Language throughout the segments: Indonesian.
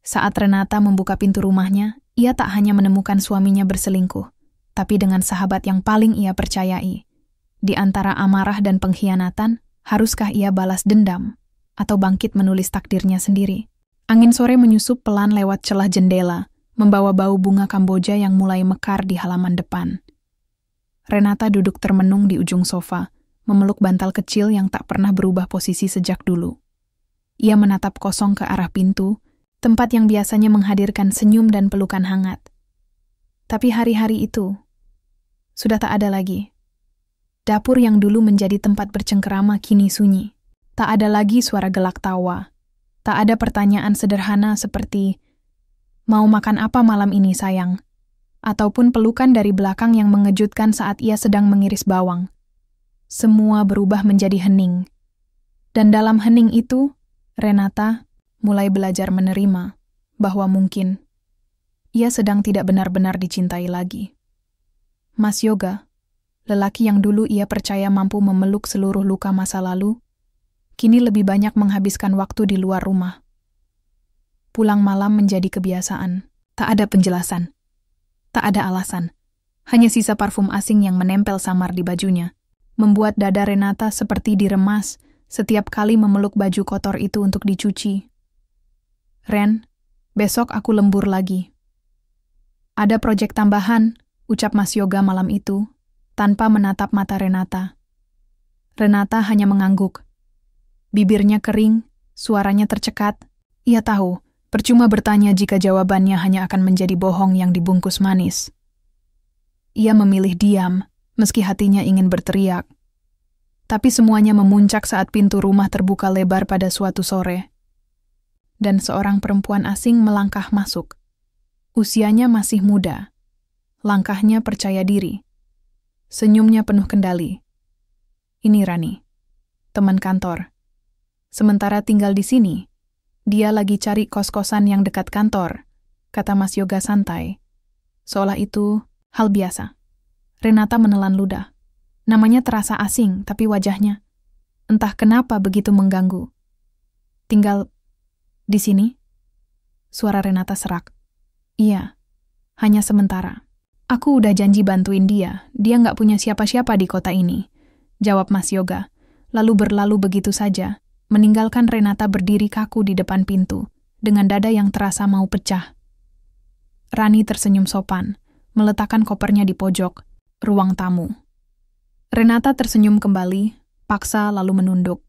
Saat Renata membuka pintu rumahnya, ia tak hanya menemukan suaminya berselingkuh, tapi dengan sahabat yang paling ia percayai. Di antara amarah dan pengkhianatan, haruskah ia balas dendam atau bangkit menulis takdirnya sendiri? Angin sore menyusup pelan lewat celah jendela, membawa bau bunga Kamboja yang mulai mekar di halaman depan. Renata duduk termenung di ujung sofa, memeluk bantal kecil yang tak pernah berubah posisi sejak dulu. Ia menatap kosong ke arah pintu, tempat yang biasanya menghadirkan senyum dan pelukan hangat. Tapi hari-hari itu sudah tak ada lagi. Dapur yang dulu menjadi tempat bercengkerama kini sunyi. Tak ada lagi suara gelak tawa. Tak ada pertanyaan sederhana seperti, "Mau makan apa malam ini, sayang?" Ataupun pelukan dari belakang yang mengejutkan saat ia sedang mengiris bawang. Semua berubah menjadi hening. Dan dalam hening itu, Renata mulai belajar menerima bahwa mungkin ia sedang tidak benar-benar dicintai lagi. Mas Yoga, lelaki yang dulu ia percaya mampu memeluk seluruh luka masa lalu, kini lebih banyak menghabiskan waktu di luar rumah. Pulang malam menjadi kebiasaan. Tak ada penjelasan. Tak ada alasan. Hanya sisa parfum asing yang menempel samar di bajunya, membuat dada Renata seperti diremas setiap kali memeluk baju kotor itu untuk dicuci. "Ren, besok aku lembur lagi." "Ada proyek tambahan," ucap Mas Yoga malam itu, tanpa menatap mata Renata. Renata hanya mengangguk. Bibirnya kering, suaranya tercekat. Ia tahu, percuma bertanya jika jawabannya hanya akan menjadi bohong yang dibungkus manis. Ia memilih diam, meski hatinya ingin berteriak. Tapi semuanya memuncak saat pintu rumah terbuka lebar pada suatu sore. Dan seorang perempuan asing melangkah masuk. Usianya masih muda. Langkahnya percaya diri. Senyumnya penuh kendali. "Ini Rani, teman kantor. Sementara tinggal di sini, dia lagi cari kos-kosan yang dekat kantor," kata Mas Yoga santai. Seolah itu hal biasa. Renata menelan ludah. Namanya terasa asing, tapi wajahnya, entah kenapa begitu mengganggu. "Tinggal di sini?" Suara Renata serak. "Iya, hanya sementara. Aku udah janji bantuin dia nggak punya siapa-siapa di kota ini," jawab Mas Yoga, lalu berlalu begitu saja, meninggalkan Renata berdiri kaku di depan pintu, dengan dada yang terasa mau pecah. Rani tersenyum sopan, meletakkan kopernya di pojok ruang tamu. Renata tersenyum kembali, paksa lalu menunduk.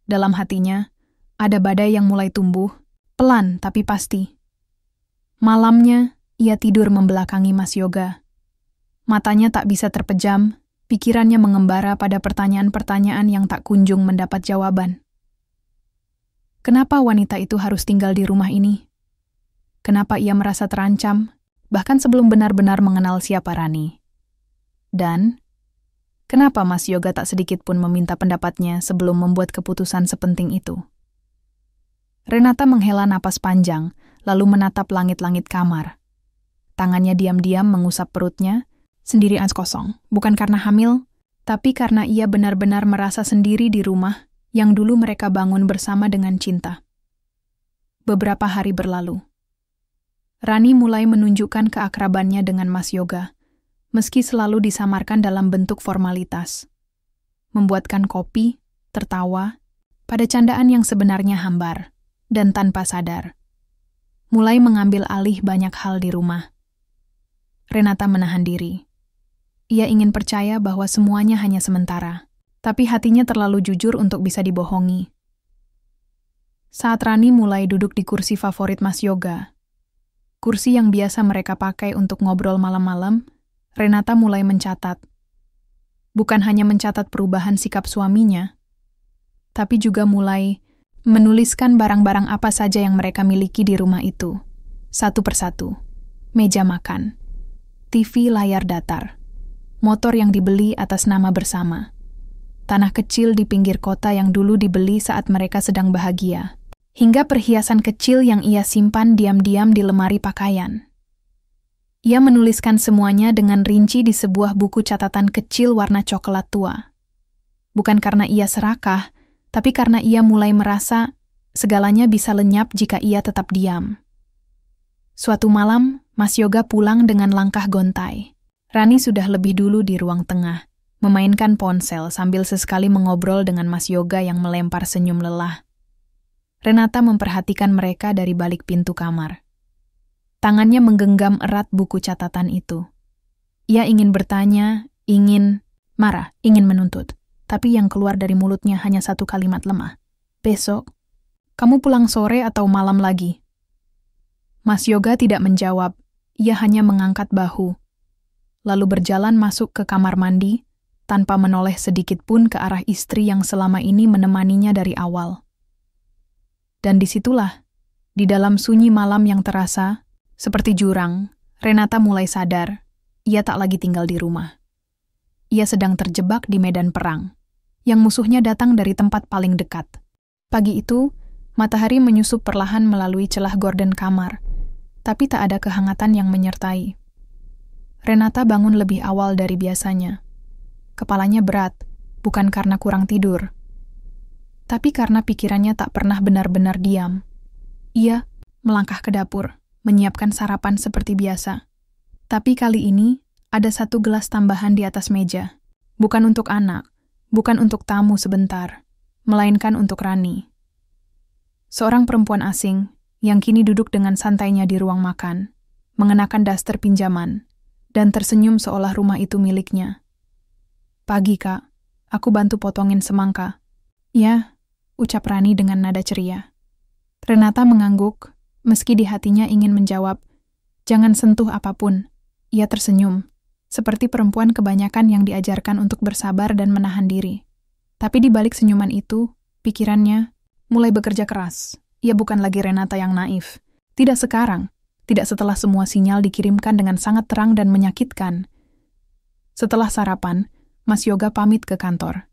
Dalam hatinya, ada badai yang mulai tumbuh, pelan tapi pasti. Malamnya, ia tidur membelakangi Mas Yoga. Matanya tak bisa terpejam, pikirannya mengembara pada pertanyaan-pertanyaan yang tak kunjung mendapat jawaban. Kenapa wanita itu harus tinggal di rumah ini? Kenapa ia merasa terancam, bahkan sebelum benar-benar mengenal siapa Rani? Dan kenapa Mas Yoga tak sedikit pun meminta pendapatnya sebelum membuat keputusan sepenting itu? Renata menghela napas panjang, lalu menatap langit-langit kamar. Tangannya diam-diam mengusap perutnya, sendirian kosong. Bukan karena hamil, tapi karena ia benar-benar merasa sendiri di rumah yang dulu mereka bangun bersama dengan cinta. Beberapa hari berlalu. Rani mulai menunjukkan keakrabannya dengan Mas Yoga, meski selalu disamarkan dalam bentuk formalitas. Membuatkan kopi, tertawa, pada candaan yang sebenarnya hambar, dan tanpa sadar. Mulai mengambil alih banyak hal di rumah. Renata menahan diri. Ia ingin percaya bahwa semuanya hanya sementara, tapi hatinya terlalu jujur untuk bisa dibohongi. Saat Rani mulai duduk di kursi favorit Mas Yoga, kursi yang biasa mereka pakai untuk ngobrol malam-malam, Renata mulai mencatat. Bukan hanya mencatat perubahan sikap suaminya, tapi juga mulai menuliskan barang-barang apa saja yang mereka miliki di rumah itu. Satu persatu. Meja makan, TV layar datar, motor yang dibeli atas nama bersama, tanah kecil di pinggir kota yang dulu dibeli saat mereka sedang bahagia, hingga perhiasan kecil yang ia simpan diam-diam di lemari pakaian. Ia menuliskan semuanya dengan rinci di sebuah buku catatan kecil warna coklat tua. Bukan karena ia serakah, tapi karena ia mulai merasa segalanya bisa lenyap jika ia tetap diam. Suatu malam, Mas Yoga pulang dengan langkah gontai. Rani sudah lebih dulu di ruang tengah, memainkan ponsel sambil sesekali mengobrol dengan Mas Yoga yang melempar senyum lelah. Renata memperhatikan mereka dari balik pintu kamar. Tangannya menggenggam erat buku catatan itu. Ia ingin bertanya, ingin marah, ingin menuntut. Tapi yang keluar dari mulutnya hanya satu kalimat lemah. Besok, kamu pulang sore atau malam lagi? Mas Yoga tidak menjawab, ia hanya mengangkat bahu. Lalu berjalan masuk ke kamar mandi, tanpa menoleh sedikit pun ke arah istri yang selama ini menemaninya dari awal. Dan disitulah, di dalam sunyi malam yang terasa, seperti jurang, Renata mulai sadar, ia tak lagi tinggal di rumah. Ia sedang terjebak di medan perang, yang musuhnya datang dari tempat paling dekat. Pagi itu, matahari menyusup perlahan melalui celah gorden kamar, tapi tak ada kehangatan yang menyertai. Renata bangun lebih awal dari biasanya. Kepalanya berat, bukan karena kurang tidur, tapi karena pikirannya tak pernah benar-benar diam. Ia melangkah ke dapur, menyiapkan sarapan seperti biasa. Tapi kali ini, ada satu gelas tambahan di atas meja. Bukan untuk anak, bukan untuk tamu sebentar, melainkan untuk Rani. Seorang perempuan asing yang kini duduk dengan santainya di ruang makan, mengenakan daster pinjaman, dan tersenyum seolah rumah itu miliknya. Pagi, Kak. Aku bantu potongin semangka. Ya, ucap Rani dengan nada ceria. Renata mengangguk, meski di hatinya ingin menjawab, jangan sentuh apapun. Ia tersenyum, seperti perempuan kebanyakan yang diajarkan untuk bersabar dan menahan diri. Tapi di balik senyuman itu, pikirannya mulai bekerja keras. Ia bukan lagi Renata yang naif. Tidak sekarang, tidak setelah semua sinyal dikirimkan dengan sangat terang dan menyakitkan. Setelah sarapan, Mas Yoga pamit ke kantor.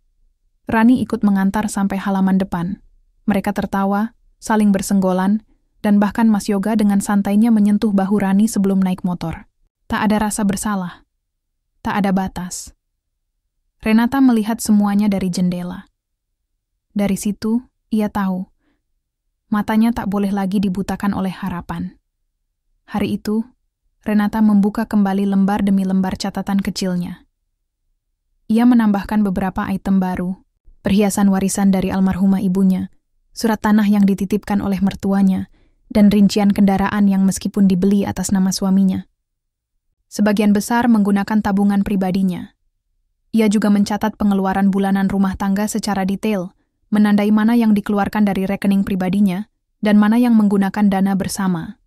Rani ikut mengantar sampai halaman depan. Mereka tertawa, saling bersenggolan, dan bahkan Mas Yoga dengan santainya menyentuh bahu Rani sebelum naik motor. Tak ada rasa bersalah. Tak ada batas. Renata melihat semuanya dari jendela. Dari situ, ia tahu. Matanya tak boleh lagi dibutakan oleh harapan. Hari itu, Renata membuka kembali lembar demi lembar catatan kecilnya. Ia menambahkan beberapa item baru, perhiasan warisan dari almarhumah ibunya, surat tanah yang dititipkan oleh mertuanya, dan rincian kendaraan yang meskipun dibeli atas nama suaminya. Sebagian besar menggunakan tabungan pribadinya. Ia juga mencatat pengeluaran bulanan rumah tangga secara detail, menandai mana yang dikeluarkan dari rekening pribadinya dan mana yang menggunakan dana bersama.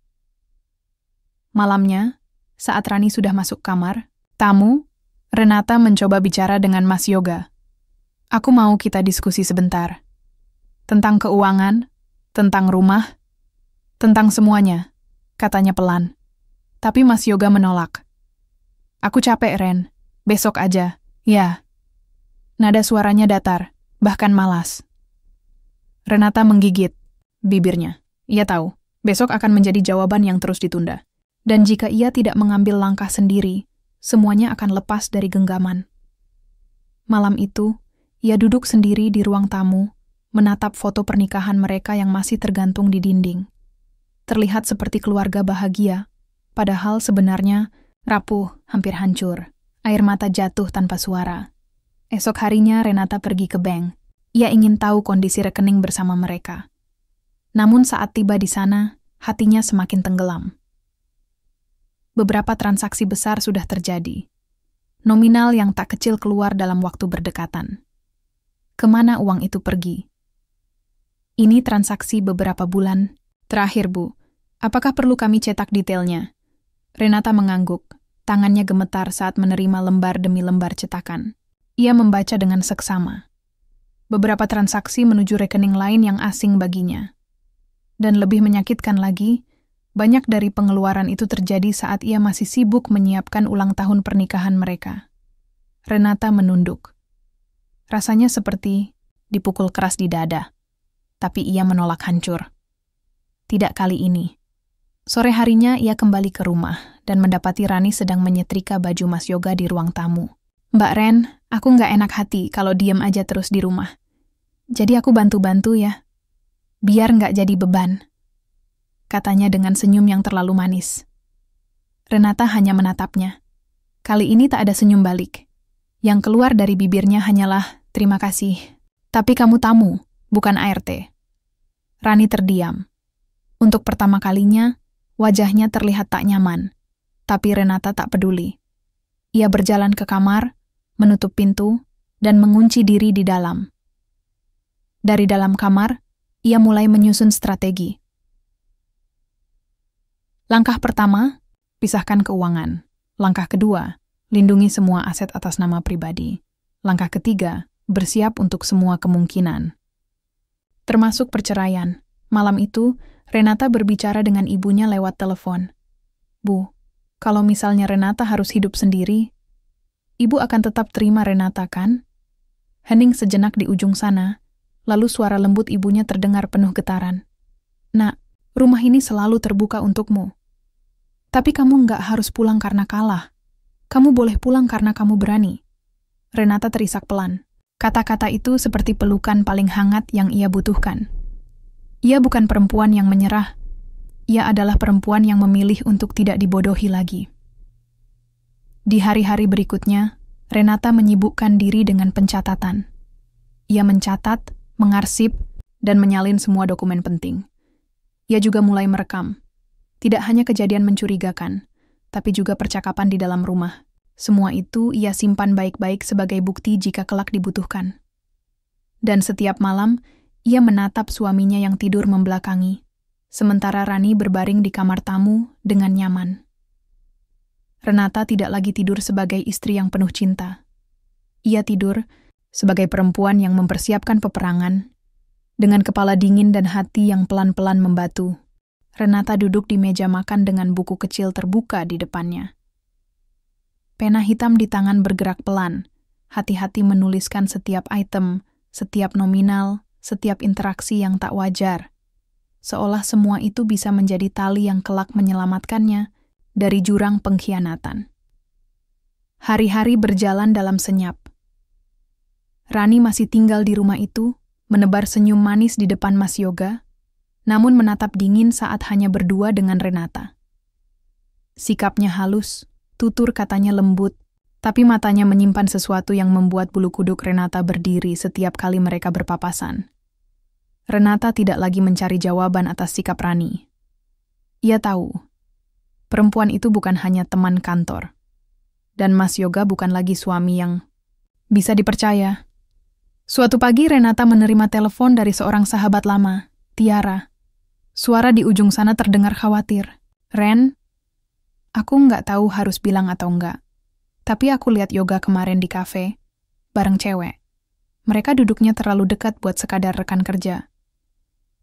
Malamnya, saat Rani sudah masuk kamar, tamu, Renata mencoba bicara dengan Mas Yoga. Aku mau kita diskusi sebentar. Tentang keuangan, tentang rumah, tentang semuanya, katanya pelan. Tapi Mas Yoga menolak. Aku capek, Ren. Besok aja. Ya. Nada suaranya datar, bahkan malas. Renata menggigit bibirnya. Ia tahu, besok akan menjadi jawaban yang terus ditunda. Dan jika ia tidak mengambil langkah sendiri, semuanya akan lepas dari genggaman. Malam itu, ia duduk sendiri di ruang tamu, menatap foto pernikahan mereka yang masih tergantung di dinding. Terlihat seperti keluarga bahagia, padahal sebenarnya rapuh, hampir hancur. Air mata jatuh tanpa suara. Esok harinya Renata pergi ke bank. Ia ingin tahu kondisi rekening bersama mereka. Namun saat tiba di sana, hatinya semakin tenggelam. Beberapa transaksi besar sudah terjadi. Nominal yang tak kecil keluar dalam waktu berdekatan. Kemana uang itu pergi? Ini transaksi beberapa bulan. Terakhir, Bu. Apakah perlu kami cetak detailnya? Renata mengangguk. Tangannya gemetar saat menerima lembar demi lembar cetakan. Ia membaca dengan seksama. Beberapa transaksi menuju rekening lain yang asing baginya. Dan lebih menyakitkan lagi, banyak dari pengeluaran itu terjadi saat ia masih sibuk menyiapkan ulang tahun pernikahan mereka. Renata menunduk. Rasanya seperti dipukul keras di dada. Tapi ia menolak hancur. Tidak kali ini. Sore harinya ia kembali ke rumah dan mendapati Rani sedang menyetrika baju Mas Yoga di ruang tamu. Mbak Ren, aku nggak enak hati kalau diem aja terus di rumah. Jadi aku bantu-bantu ya. Biar nggak jadi beban. katanya dengan senyum yang terlalu manis. Renata hanya menatapnya. Kali ini tak ada senyum balik. Yang keluar dari bibirnya hanyalah, "Terima kasih. Tapi kamu tamu, bukan ART." Rani terdiam. Untuk pertama kalinya, wajahnya terlihat tak nyaman. Tapi Renata tak peduli. Ia berjalan ke kamar, menutup pintu, dan mengunci diri di dalam. Dari dalam kamar, ia mulai menyusun strategi. Langkah pertama, pisahkan keuangan. Langkah kedua, lindungi semua aset atas nama pribadi. Langkah ketiga, bersiap untuk semua kemungkinan. Termasuk perceraian. Malam itu, Renata berbicara dengan ibunya lewat telepon. "Bu, kalau misalnya Renata harus hidup sendiri, ibu akan tetap terima Renata, kan?" Hening sejenak di ujung sana, lalu suara lembut ibunya terdengar penuh getaran. "Nak, rumah ini selalu terbuka untukmu. Tapi kamu nggak harus pulang karena kalah. Kamu boleh pulang karena kamu berani." Renata terisak pelan. Kata-kata itu seperti pelukan paling hangat yang ia butuhkan. Ia bukan perempuan yang menyerah. Ia adalah perempuan yang memilih untuk tidak dibodohi lagi. Di hari-hari berikutnya, Renata menyibukkan diri dengan pencatatan. Ia mencatat, mengarsip, dan menyalin semua dokumen penting. Ia juga mulai merekam. Tidak hanya kejadian mencurigakan, tapi juga percakapan di dalam rumah. Semua itu ia simpan baik-baik sebagai bukti jika kelak dibutuhkan. Dan setiap malam, ia menatap suaminya yang tidur membelakangi, sementara Rani berbaring di kamar tamu dengan nyaman. Renata tidak lagi tidur sebagai istri yang penuh cinta. Ia tidur sebagai perempuan yang mempersiapkan peperangan, dengan kepala dingin dan hati yang pelan-pelan membatu. Renata duduk di meja makan dengan buku kecil terbuka di depannya. Pena hitam di tangan bergerak pelan, hati-hati menuliskan setiap item, setiap nominal, setiap interaksi yang tak wajar, seolah semua itu bisa menjadi tali yang kelak menyelamatkannya dari jurang pengkhianatan. Hari-hari berjalan dalam senyap. Rani masih tinggal di rumah itu, menebar senyum manis di depan Mas Yoga, namun menatap dingin saat hanya berdua dengan Renata. Sikapnya halus, tutur katanya lembut, tapi matanya menyimpan sesuatu yang membuat bulu kuduk Renata berdiri setiap kali mereka berpapasan. Renata tidak lagi mencari jawaban atas sikap Rani. Ia tahu, perempuan itu bukan hanya teman kantor, dan Mas Yoga bukan lagi suami yang bisa dipercaya. Suatu pagi Renata menerima telepon dari seorang sahabat lama, Tiara. Suara di ujung sana terdengar khawatir. "Ren, aku nggak tahu harus bilang atau enggak, tapi aku lihat Yoga kemarin di kafe, bareng cewek. Mereka duduknya terlalu dekat buat sekadar rekan kerja.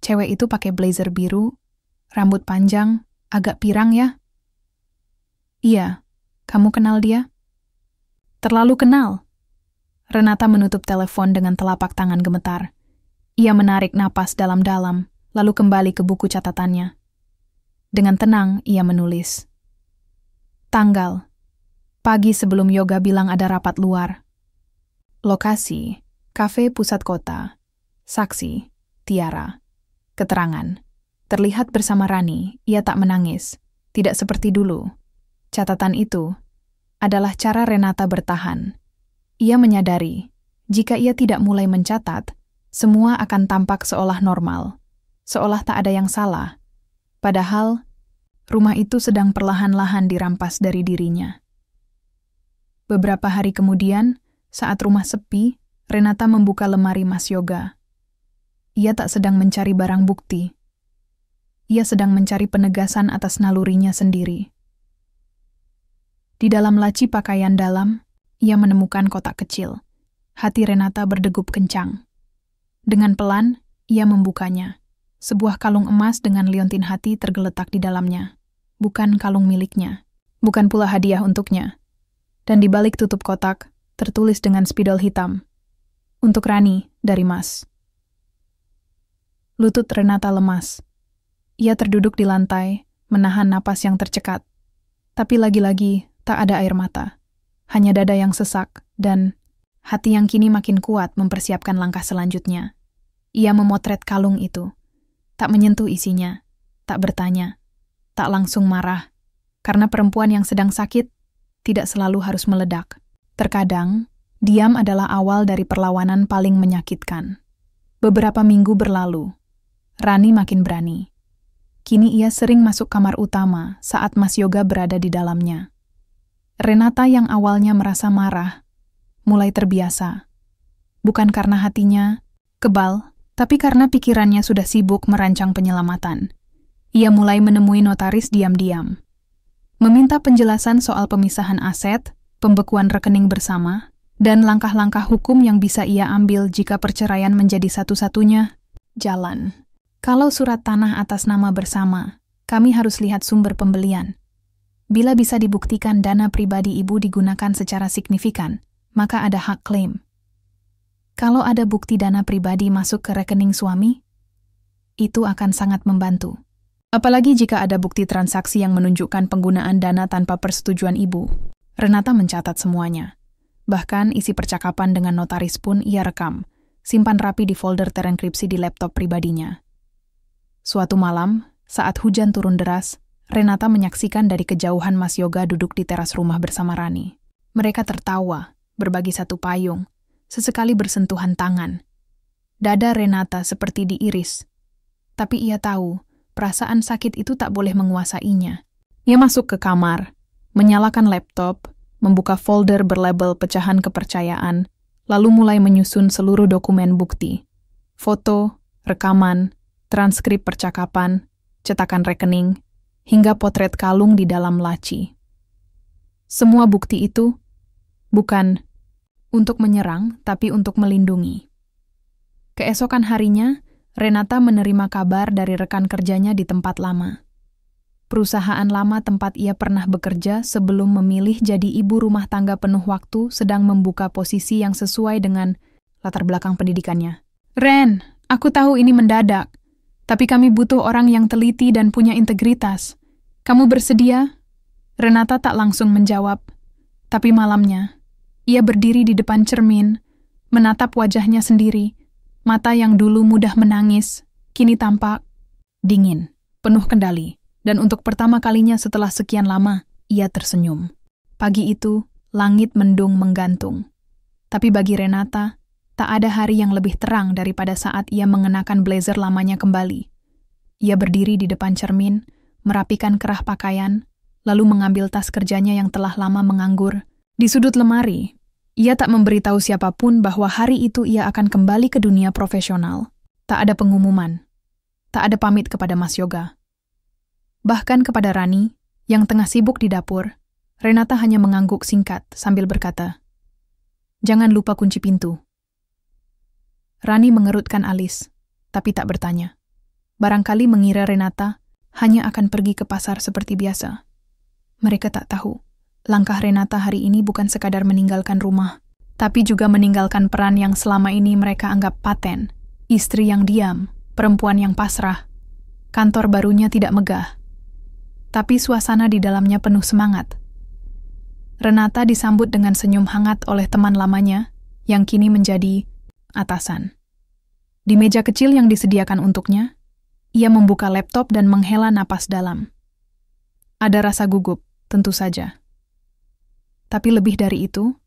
Cewek itu pakai blazer biru, rambut panjang, agak pirang ya?" "Iya, kamu kenal dia?" "Terlalu kenal." Renata menutup telepon dengan telapak tangan gemetar. Ia menarik napas dalam-dalam, lalu kembali ke buku catatannya. Dengan tenang, ia menulis. Tanggal. Pagi sebelum Yoga bilang ada rapat luar. Lokasi, kafe pusat kota. Saksi, Tiara. Keterangan. Terlihat bersama Rani, ia tak menangis. Tidak seperti dulu. Catatan itu adalah cara Renata bertahan. Ia menyadari, jika ia tidak mulai mencatat, semua akan tampak seolah normal. Seolah tak ada yang salah. Padahal, rumah itu sedang perlahan-lahan dirampas dari dirinya. Beberapa hari kemudian, saat rumah sepi, Renata membuka lemari Mas Yoga. Ia tak sedang mencari barang bukti. Ia sedang mencari penegasan atas nalurinya sendiri. Di dalam laci pakaian dalam, ia menemukan kotak kecil. Hati Renata berdegup kencang. Dengan pelan, ia membukanya. Sebuah kalung emas dengan liontin hati tergeletak di dalamnya. Bukan kalung miliknya. Bukan pula hadiah untuknya. Dan di balik tutup kotak, tertulis dengan spidol hitam. Untuk Rani, dari Mas. Lutut Renata lemas. Ia terduduk di lantai, menahan napas yang tercekat. Tapi lagi-lagi, tak ada air mata. Hanya dada yang sesak, dan hati yang kini makin kuat mempersiapkan langkah selanjutnya. Ia memotret kalung itu. Tak menyentuh isinya, tak bertanya, tak langsung marah, karena perempuan yang sedang sakit tidak selalu harus meledak. Terkadang, diam adalah awal dari perlawanan paling menyakitkan. Beberapa minggu berlalu, Rani makin berani. Kini ia sering masuk kamar utama saat Mas Yoga berada di dalamnya. Renata yang awalnya merasa marah, mulai terbiasa. Bukan karena hatinya kebal, tapi karena pikirannya sudah sibuk merancang penyelamatan. Ia mulai menemui notaris diam-diam. Meminta penjelasan soal pemisahan aset, pembekuan rekening bersama, dan langkah-langkah hukum yang bisa ia ambil jika perceraian menjadi satu-satunya jalan. Kalau surat tanah atas nama bersama, kami harus lihat sumber pembelian. Bila bisa dibuktikan dana pribadi ibu digunakan secara signifikan, maka ada hak klaim. Kalau ada bukti dana pribadi masuk ke rekening suami, itu akan sangat membantu. Apalagi jika ada bukti transaksi yang menunjukkan penggunaan dana tanpa persetujuan ibu. Renata mencatat semuanya. Bahkan isi percakapan dengan notaris pun ia rekam, simpan rapi di folder terenkripsi di laptop pribadinya. Suatu malam, saat hujan turun deras, Renata menyaksikan dari kejauhan Mas Yoga duduk di teras rumah bersama Rani. Mereka tertawa, berbagi satu payung, sesekali bersentuhan tangan. Dada Renata seperti diiris. Tapi ia tahu, perasaan sakit itu tak boleh menguasainya. Ia masuk ke kamar, menyalakan laptop, membuka folder berlabel pecahan kepercayaan, lalu mulai menyusun seluruh dokumen bukti. Foto, rekaman, transkrip percakapan, cetakan rekening, hingga potret kalung di dalam laci. Semua bukti itu bukan untuk menyerang, tapi untuk melindungi. Keesokan harinya, Renata menerima kabar dari rekan kerjanya di tempat lama. Perusahaan lama tempat ia pernah bekerja sebelum memilih jadi ibu rumah tangga penuh waktu sedang membuka posisi yang sesuai dengan latar belakang pendidikannya. "Ren, aku tahu ini mendadak, tapi kami butuh orang yang teliti dan punya integritas. Kamu bersedia?" Renata tak langsung menjawab, tapi malamnya, ia berdiri di depan cermin, menatap wajahnya sendiri. Mata yang dulu mudah menangis, kini tampak dingin, penuh kendali. Dan untuk pertama kalinya setelah sekian lama, ia tersenyum. Pagi itu, langit mendung menggantung. Tapi bagi Renata, tak ada hari yang lebih terang daripada saat ia mengenakan blazer lamanya kembali. Ia berdiri di depan cermin, merapikan kerah pakaian, lalu mengambil tas kerjanya yang telah lama menganggur. Di sudut lemari, ia tak memberitahu siapapun bahwa hari itu ia akan kembali ke dunia profesional. Tak ada pengumuman. Tak ada pamit kepada Mas Yoga. Bahkan kepada Rani, yang tengah sibuk di dapur, Renata hanya mengangguk singkat sambil berkata, "Jangan lupa kunci pintu." Rani mengerutkan alis, tapi tak bertanya. Barangkali mengira Renata hanya akan pergi ke pasar seperti biasa. Mereka tak tahu, langkah Renata hari ini bukan sekadar meninggalkan rumah, tapi juga meninggalkan peran yang selama ini mereka anggap paten. Istri yang diam, perempuan yang pasrah. Kantor barunya tidak megah, tapi suasana di dalamnya penuh semangat. Renata disambut dengan senyum hangat oleh teman lamanya, yang kini menjadi atasan. Di meja kecil yang disediakan untuknya, ia membuka laptop dan menghela napas dalam. Ada rasa gugup, tentu saja. Tapi lebih dari itu,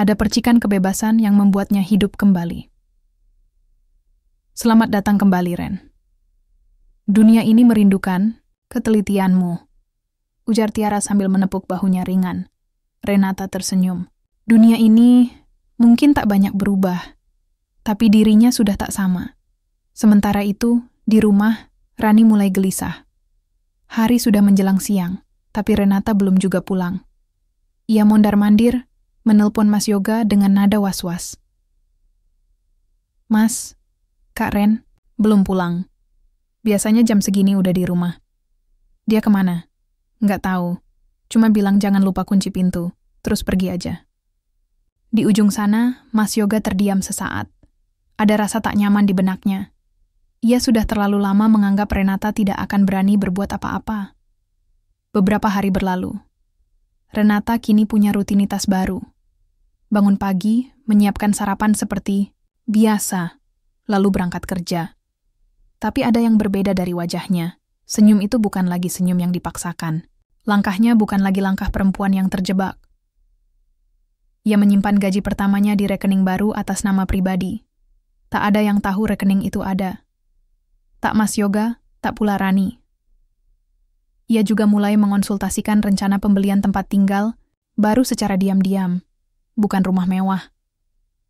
ada percikan kebebasan yang membuatnya hidup kembali. "Selamat datang kembali, Ren. Dunia ini merindukan ketelitianmu," ujar Tiara sambil menepuk bahunya ringan. Renata tersenyum. Dunia ini mungkin tak banyak berubah, tapi dirinya sudah tak sama. Sementara itu, di rumah, Rani mulai gelisah. Hari sudah menjelang siang, tapi Renata belum juga pulang. Ia mondar-mandir, menelpon Mas Yoga dengan nada was-was. "Mas, Kak Ren, belum pulang. Biasanya jam segini udah di rumah." "Dia kemana?" "Nggak tahu. Cuma bilang jangan lupa kunci pintu, terus pergi aja." Di ujung sana, Mas Yoga terdiam sesaat. Ada rasa tak nyaman di benaknya. Ia sudah terlalu lama menganggap Renata tidak akan berani berbuat apa-apa. Beberapa hari berlalu. Renata kini punya rutinitas baru. Bangun pagi, menyiapkan sarapan seperti biasa, lalu berangkat kerja. Tapi ada yang berbeda dari wajahnya, Senyum itu bukan lagi senyum yang dipaksakan. Langkahnya bukan lagi langkah perempuan yang terjebak. Ia menyimpan gaji pertamanya di rekening baru atas nama pribadi. Tak ada yang tahu rekening itu ada. Tak Mas Yoga, tak pula Rani. Ia juga mulai mengonsultasikan rencana pembelian tempat tinggal, baru secara diam-diam. Bukan rumah mewah.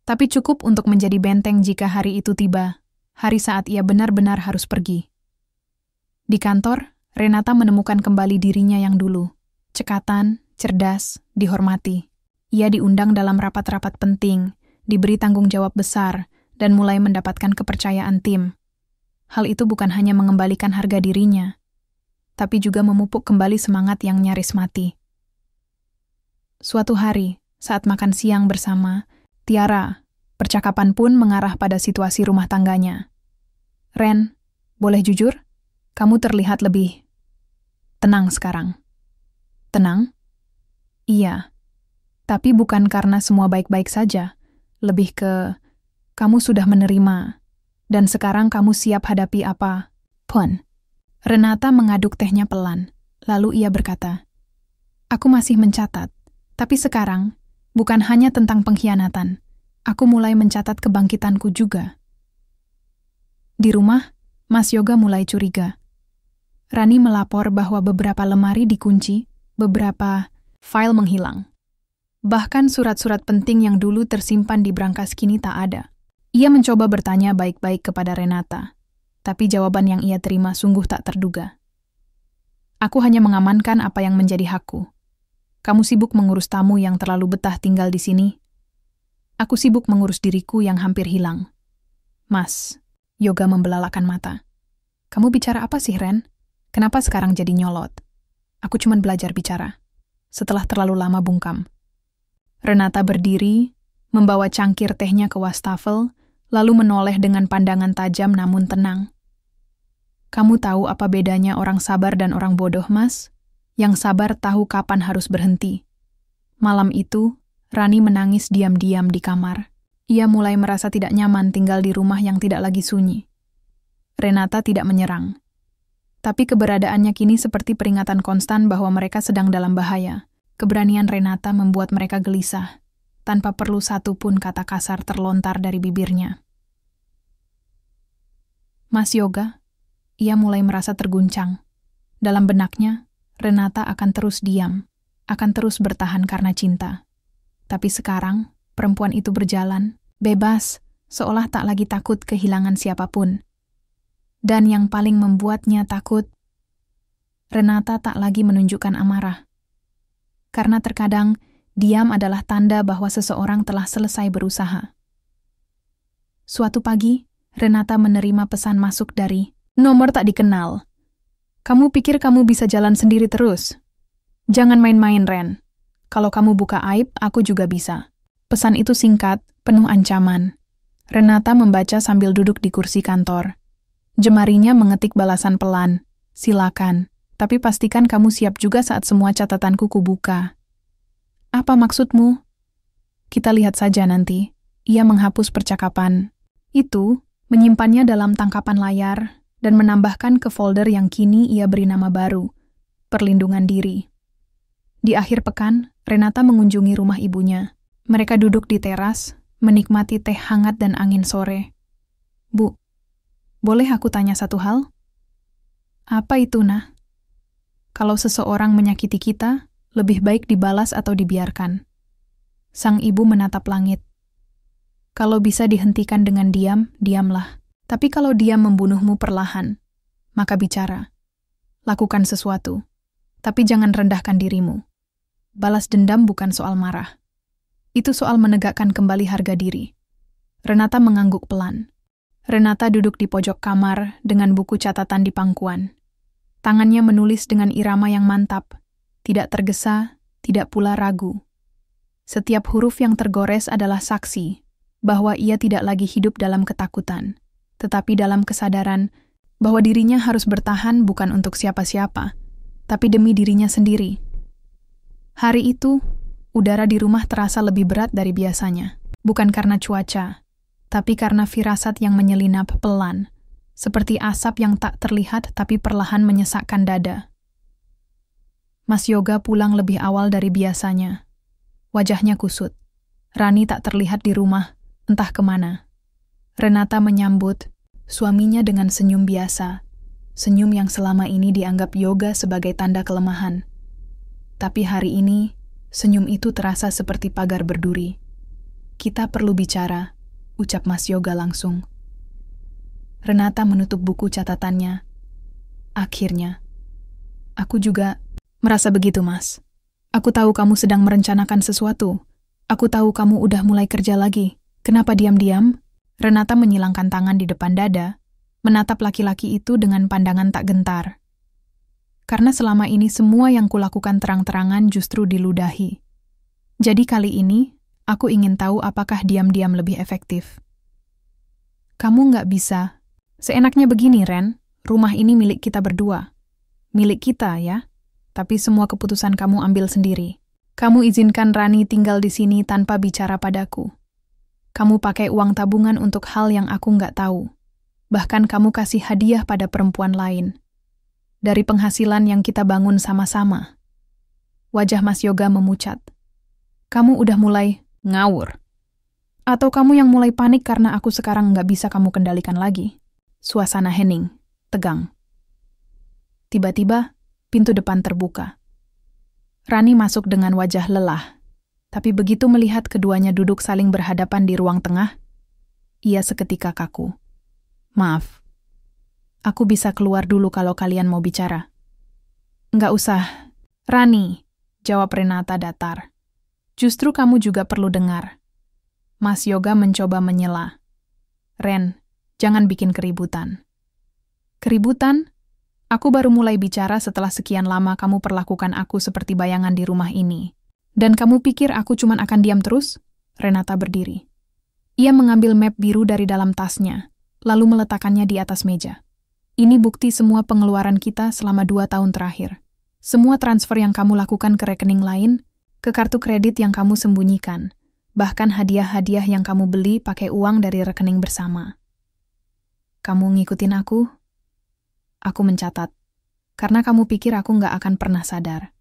Tapi cukup untuk menjadi benteng jika hari itu tiba, hari saat ia benar-benar harus pergi. Di kantor, Renata menemukan kembali dirinya yang dulu. Cekatan, cerdas, dihormati. Ia diundang dalam rapat-rapat penting, diberi tanggung jawab besar, dan mulai mendapatkan kepercayaan tim. Hal itu bukan hanya mengembalikan harga dirinya, tapi juga memupuk kembali semangat yang nyaris mati. Suatu hari, saat makan siang bersama, Tiara, percakapan pun mengarah pada situasi rumah tangganya. Ren, boleh jujur? Kamu terlihat lebih tenang sekarang. Tenang? Iya. Tapi bukan karena semua baik-baik saja. Lebih ke, kamu sudah menerima. Dan sekarang kamu siap hadapi apa pun. Renata mengaduk tehnya pelan. Lalu ia berkata, aku masih mencatat. Tapi sekarang, bukan hanya tentang pengkhianatan. Aku mulai mencatat kebangkitanku juga. Di rumah, Mas Yoga mulai curiga. Rani melapor bahwa beberapa lemari dikunci, beberapa file menghilang. Bahkan surat-surat penting yang dulu tersimpan di brankas kini tak ada. Ia mencoba bertanya baik-baik kepada Renata, tapi jawaban yang ia terima sungguh tak terduga. Aku hanya mengamankan apa yang menjadi hakku. Kamu sibuk mengurus tamu yang terlalu betah tinggal di sini. Aku sibuk mengurus diriku yang hampir hilang. Mas, Yoga membelalakan mata. Kamu bicara apa sih, Ren? Kenapa sekarang jadi nyolot? Aku cuma belajar bicara. Setelah terlalu lama bungkam. Renata berdiri, membawa cangkir tehnya ke wastafel, lalu menoleh dengan pandangan tajam namun tenang. Kamu tahu apa bedanya orang sabar dan orang bodoh, Mas? Yang sabar tahu kapan harus berhenti. Malam itu, Rani menangis diam-diam di kamar. Ia mulai merasa tidak nyaman tinggal di rumah yang tidak lagi sunyi. Renata tidak menyerang. Tapi keberadaannya kini seperti peringatan konstan bahwa mereka sedang dalam bahaya. Keberanian Renata membuat mereka gelisah, tanpa perlu satu pun kata kasar terlontar dari bibirnya. Mas Yoga, ia mulai merasa terguncang. Dalam benaknya, Renata akan terus diam, akan terus bertahan karena cinta. Tapi sekarang, perempuan itu berjalan, bebas, seolah tak lagi takut kehilangan siapapun. Dan yang paling membuatnya takut, Renata tak lagi menunjukkan amarah. Karena terkadang, diam adalah tanda bahwa seseorang telah selesai berusaha. Suatu pagi, Renata menerima pesan masuk dari nomor tak dikenal. Kamu pikir kamu bisa jalan sendiri terus? Jangan main-main, Ren. Kalau kamu buka aib, aku juga bisa. Pesan itu singkat, penuh ancaman. Renata membaca sambil duduk di kursi kantor. Jemarinya mengetik balasan pelan. Silakan, tapi pastikan kamu siap juga saat semua catatanku kubuka. Apa maksudmu? Kita lihat saja nanti. Ia menghapus percakapan. Itu, menyimpannya dalam tangkapan layar, dan menambahkan ke folder yang kini ia beri nama baru, Perlindungan Diri. Di akhir pekan, Renata mengunjungi rumah ibunya. Mereka duduk di teras, menikmati teh hangat dan angin sore. Bu, boleh aku tanya satu hal? Apa itu, Nah? Kalau seseorang menyakiti kita, lebih baik dibalas atau dibiarkan. Sang ibu menatap langit. Kalau bisa dihentikan dengan diam, diamlah. Tapi kalau dia membunuhmu perlahan, maka bicara. Lakukan sesuatu. Tapi jangan rendahkan dirimu. Balas dendam bukan soal marah. Itu soal menegakkan kembali harga diri. Renata mengangguk pelan. Renata duduk di pojok kamar dengan buku catatan di pangkuan. Tangannya menulis dengan irama yang mantap, tidak tergesa, tidak pula ragu. Setiap huruf yang tergores adalah saksi bahwa ia tidak lagi hidup dalam ketakutan, tetapi dalam kesadaran bahwa dirinya harus bertahan bukan untuk siapa-siapa, tapi demi dirinya sendiri. Hari itu, udara di rumah terasa lebih berat dari biasanya, bukan karena cuaca, tapi karena firasat yang menyelinap pelan, seperti asap yang tak terlihat tapi perlahan menyesakkan dada. Mas Yoga pulang lebih awal dari biasanya. Wajahnya kusut. Rani tak terlihat di rumah, entah kemana. Renata menyambut suaminya dengan senyum biasa, senyum yang selama ini dianggap Yoga sebagai tanda kelemahan. Tapi hari ini, senyum itu terasa seperti pagar berduri. Kita perlu bicara, ucap Mas Yoga langsung. Renata menutup buku catatannya. Akhirnya, aku juga merasa begitu, Mas. Aku tahu kamu sedang merencanakan sesuatu. Aku tahu kamu udah mulai kerja lagi. Kenapa diam-diam? Renata menyilangkan tangan di depan dada, menatap laki-laki itu dengan pandangan tak gentar. Karena selama ini semua yang kulakukan terang-terangan justru diludahi. Jadi kali ini, aku ingin tahu apakah diam-diam lebih efektif. Kamu nggak bisa. Seenaknya begini, Ren. Rumah ini milik kita berdua. Milik kita, ya. Tapi semua keputusan kamu ambil sendiri. Kamu izinkan Rani tinggal di sini tanpa bicara padaku. Kamu pakai uang tabungan untuk hal yang aku nggak tahu. Bahkan kamu kasih hadiah pada perempuan lain. Dari penghasilan yang kita bangun sama-sama. Wajah Mas Yoga memucat. Kamu udah mulai ngawur. Atau kamu yang mulai panik karena aku sekarang nggak bisa kamu kendalikan lagi. Suasana hening, tegang. Tiba-tiba, pintu depan terbuka. Rani masuk dengan wajah lelah. Tapi begitu melihat keduanya duduk saling berhadapan di ruang tengah, ia seketika kaku. Maaf, aku bisa keluar dulu kalau kalian mau bicara. Nggak usah, Rani, jawab Renata datar. Justru kamu juga perlu dengar. Mas Yoga mencoba menyela. Ren, jangan bikin keributan. Keributan? Aku baru mulai bicara setelah sekian lama kamu perlakukan aku seperti bayangan di rumah ini. Dan kamu pikir aku cuma akan diam terus? Renata berdiri. Ia mengambil map biru dari dalam tasnya, lalu meletakkannya di atas meja. Ini bukti semua pengeluaran kita selama 2 tahun terakhir. Semua transfer yang kamu lakukan ke rekening lain, ke kartu kredit yang kamu sembunyikan, bahkan hadiah-hadiah yang kamu beli pakai uang dari rekening bersama. Kamu ngikutin aku? Aku mencatat, karena kamu pikir aku nggak akan pernah sadar.